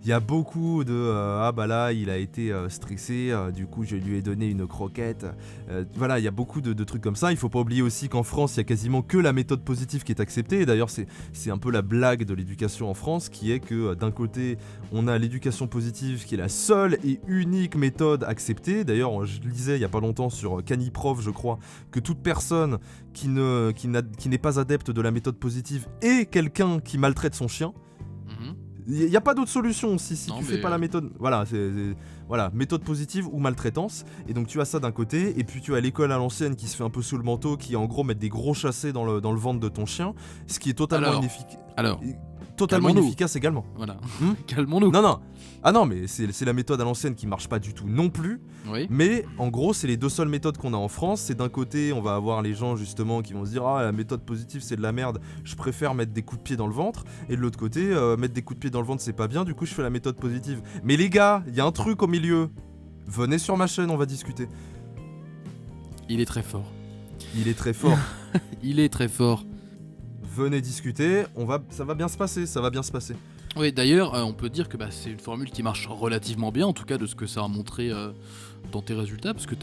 Il y a beaucoup de ah bah là il a été stressé, du coup je lui ai donné une croquette. Voilà, il y a beaucoup de trucs comme ça. Il faut pas oublier aussi qu'en France il y a quasiment que la méthode positive qui est acceptée. Et d'ailleurs c'est un peu la blague de l'éducation en France, qui est que d'un côté on a l'éducation positive qui est la seule et unique méthode acceptée. D'ailleurs je lisais il y a pas longtemps sur Caniprof, je crois, que toute personne qui n'est pas adepte de la méthode positive est quelqu'un qui maltraite son chien. Il n'y a pas d'autre solution si tu fais pas la méthode. Voilà, voilà, méthode positive ou maltraitance. Et donc tu as ça d'un côté, et puis tu as l'école à l'ancienne qui se fait un peu sous le manteau, qui en gros met des gros chassés dans le ventre de ton chien, ce qui est totalement inefficace. Totalement inefficace également. Voilà. Calmons-nous. Non. Ah non, mais c'est la méthode à l'ancienne qui marche pas du tout non plus. Oui. Mais en gros, c'est les deux seules méthodes qu'on a en France. C'est d'un côté, on va avoir les gens justement qui vont se dire ah la méthode positive c'est de la merde, je préfère mettre des coups de pied dans le ventre. Et de l'autre côté, mettre des coups de pied dans le ventre c'est pas bien, du coup je fais la méthode positive. Mais les gars, il y a un truc au milieu. Venez sur ma chaîne, on va discuter. Il est très fort. Il est très fort. Il est très fort. Venez discuter, ça va bien se passer. Oui, d'ailleurs, on peut dire que c'est une formule qui marche relativement bien, en tout cas de ce que ça a montré dans tes résultats, parce que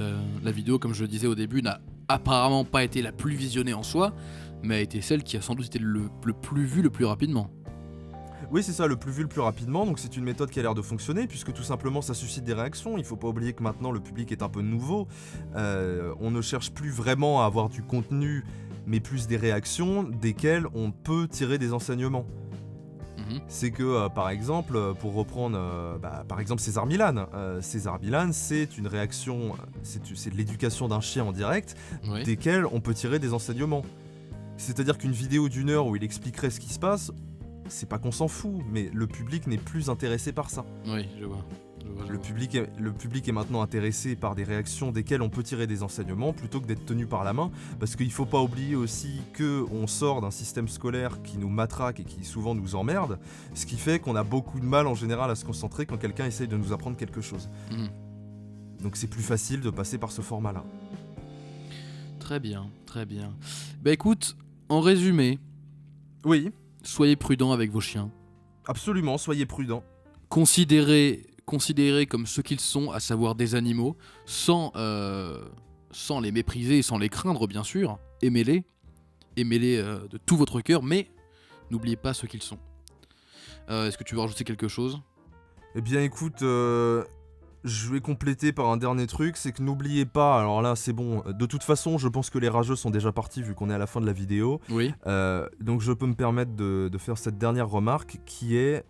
la vidéo, comme je le disais au début, n'a apparemment pas été la plus visionnée en soi, mais a été celle qui a sans doute été le plus vue le plus rapidement. Oui, c'est ça, le plus vu le plus rapidement, donc c'est une méthode qui a l'air de fonctionner, puisque tout simplement ça suscite des réactions. Il faut pas oublier que maintenant le public est un peu nouveau, on ne cherche plus vraiment à avoir du contenu, mais plus des réactions desquelles on peut tirer des enseignements. C'est que par exemple, pour reprendre par exemple César Millan, c'est une réaction, c'est de l'éducation d'un chien en direct, Oui. desquelles on peut tirer des enseignements. C'est-à-dire qu'une vidéo d'1 heure où il expliquerait ce qui se passe, c'est pas qu'on s'en fout, mais le public n'est plus intéressé par ça. Oui, je vois. Le public est maintenant intéressé par des réactions desquelles on peut tirer des enseignements plutôt que d'être tenu par la main, parce qu'il faut pas oublier aussi qu'on sort d'un système scolaire qui nous matraque et qui souvent nous emmerde, ce qui fait qu'on a beaucoup de mal en général à se concentrer quand quelqu'un essaye de nous apprendre quelque chose. Donc c'est plus facile de passer par ce format-là. Très bien, très bien. Bah écoute, en résumé, oui, soyez prudents avec vos chiens. Absolument, soyez prudents. Considérez comme ce qu'ils sont, à savoir des animaux, sans les mépriser et sans les craindre bien sûr. Aimez-les de tout votre cœur, mais n'oubliez pas ce qu'ils sont. Est-ce que tu veux rajouter quelque chose ? Eh bien écoute, je vais compléter par un dernier truc, c'est que n'oubliez pas, alors là c'est bon, de toute façon je pense que les rageux sont déjà partis vu qu'on est à la fin de la vidéo. Oui. Donc je peux me permettre de faire cette dernière remarque qui est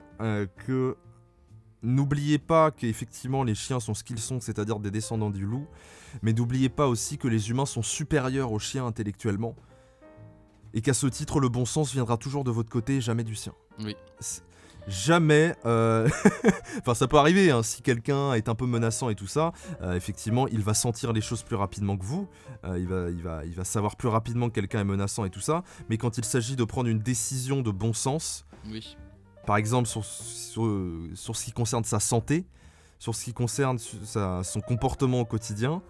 que n'oubliez pas qu'effectivement les chiens sont ce qu'ils sont, c'est-à-dire des descendants du loup, mais n'oubliez pas aussi que les humains sont supérieurs aux chiens intellectuellement, et qu'à ce titre le bon sens viendra toujours de votre côté et jamais du sien. Oui. Jamais, enfin ça peut arriver, hein, si quelqu'un est un peu menaçant et tout ça, effectivement il va sentir les choses plus rapidement que vous, il va savoir plus rapidement que quelqu'un est menaçant et tout ça, mais quand il s'agit de prendre une décision de bon sens, Oui. par exemple sur ce qui concerne sa santé, sur ce qui concerne son comportement au quotidien,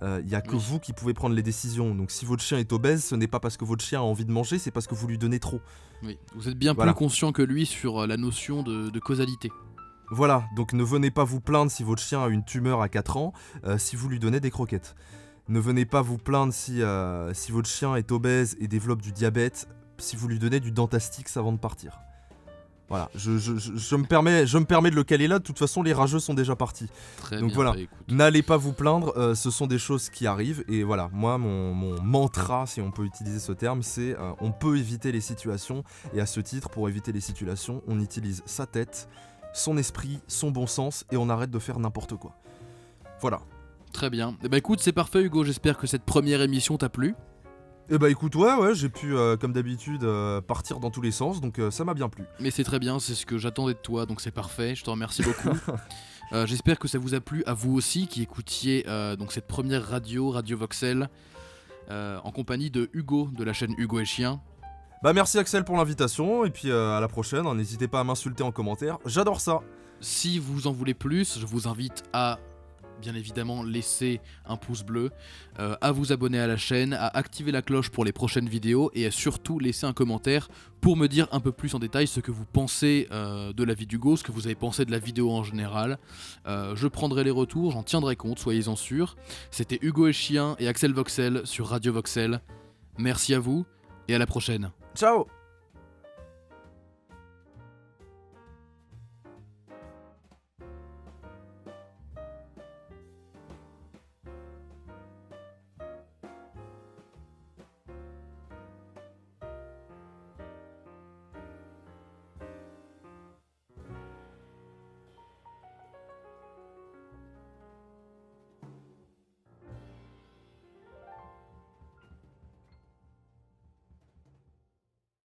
il n'y a que vous qui pouvez prendre les décisions. Donc si votre chien est obèse, ce n'est pas parce que votre chien a envie de manger, c'est parce que vous lui donnez trop. Oui. Vous êtes bien plus conscient que lui sur la notion de causalité. Voilà, donc ne venez pas vous plaindre si votre chien a une tumeur à 4 ans, si vous lui donnez des croquettes. Ne venez pas vous plaindre si votre chien est obèse et développe du diabète, si vous lui donnez du Dentastix avant de partir. Voilà, je me permets de le caler là, de toute façon les rageux sont déjà partis. Très Donc bien, voilà, bah, écoute. n'allez pas vous plaindre, ce sont des choses qui arrivent, et voilà, moi mon mantra, si on peut utiliser ce terme, c'est on peut éviter les situations, et à ce titre, pour éviter les situations, on utilise sa tête, son esprit, son bon sens, et on arrête de faire n'importe quoi. Voilà. Très bien. Eh bah écoute, c'est parfait Hugo, j'espère que cette première émission t'a plu. Et bah écoute, ouais, j'ai pu, comme d'habitude, partir dans tous les sens, donc ça m'a bien plu. Mais c'est très bien, c'est ce que j'attendais de toi, donc c'est parfait, je te remercie beaucoup. J'espère que ça vous a plu à vous aussi qui écoutiez donc cette première Radio Voxel, en compagnie de Hugo de la chaîne Hugo et Chien. Bah merci Axel pour l'invitation, et puis à la prochaine, hein, n'hésitez pas à m'insulter en commentaire, j'adore ça. Si vous en voulez plus, je vous invite à bien évidemment laisser un pouce bleu, à vous abonner à la chaîne, à activer la cloche pour les prochaines vidéos et à surtout laisser un commentaire pour me dire un peu plus en détail ce que vous pensez de la vie d'Hugo, ce que vous avez pensé de la vidéo en général. Je prendrai les retours, j'en tiendrai compte, soyez-en sûrs. C'était Hugo et Chien et Axel Voxel sur Radio Voxel. Merci à vous et à la prochaine. Ciao.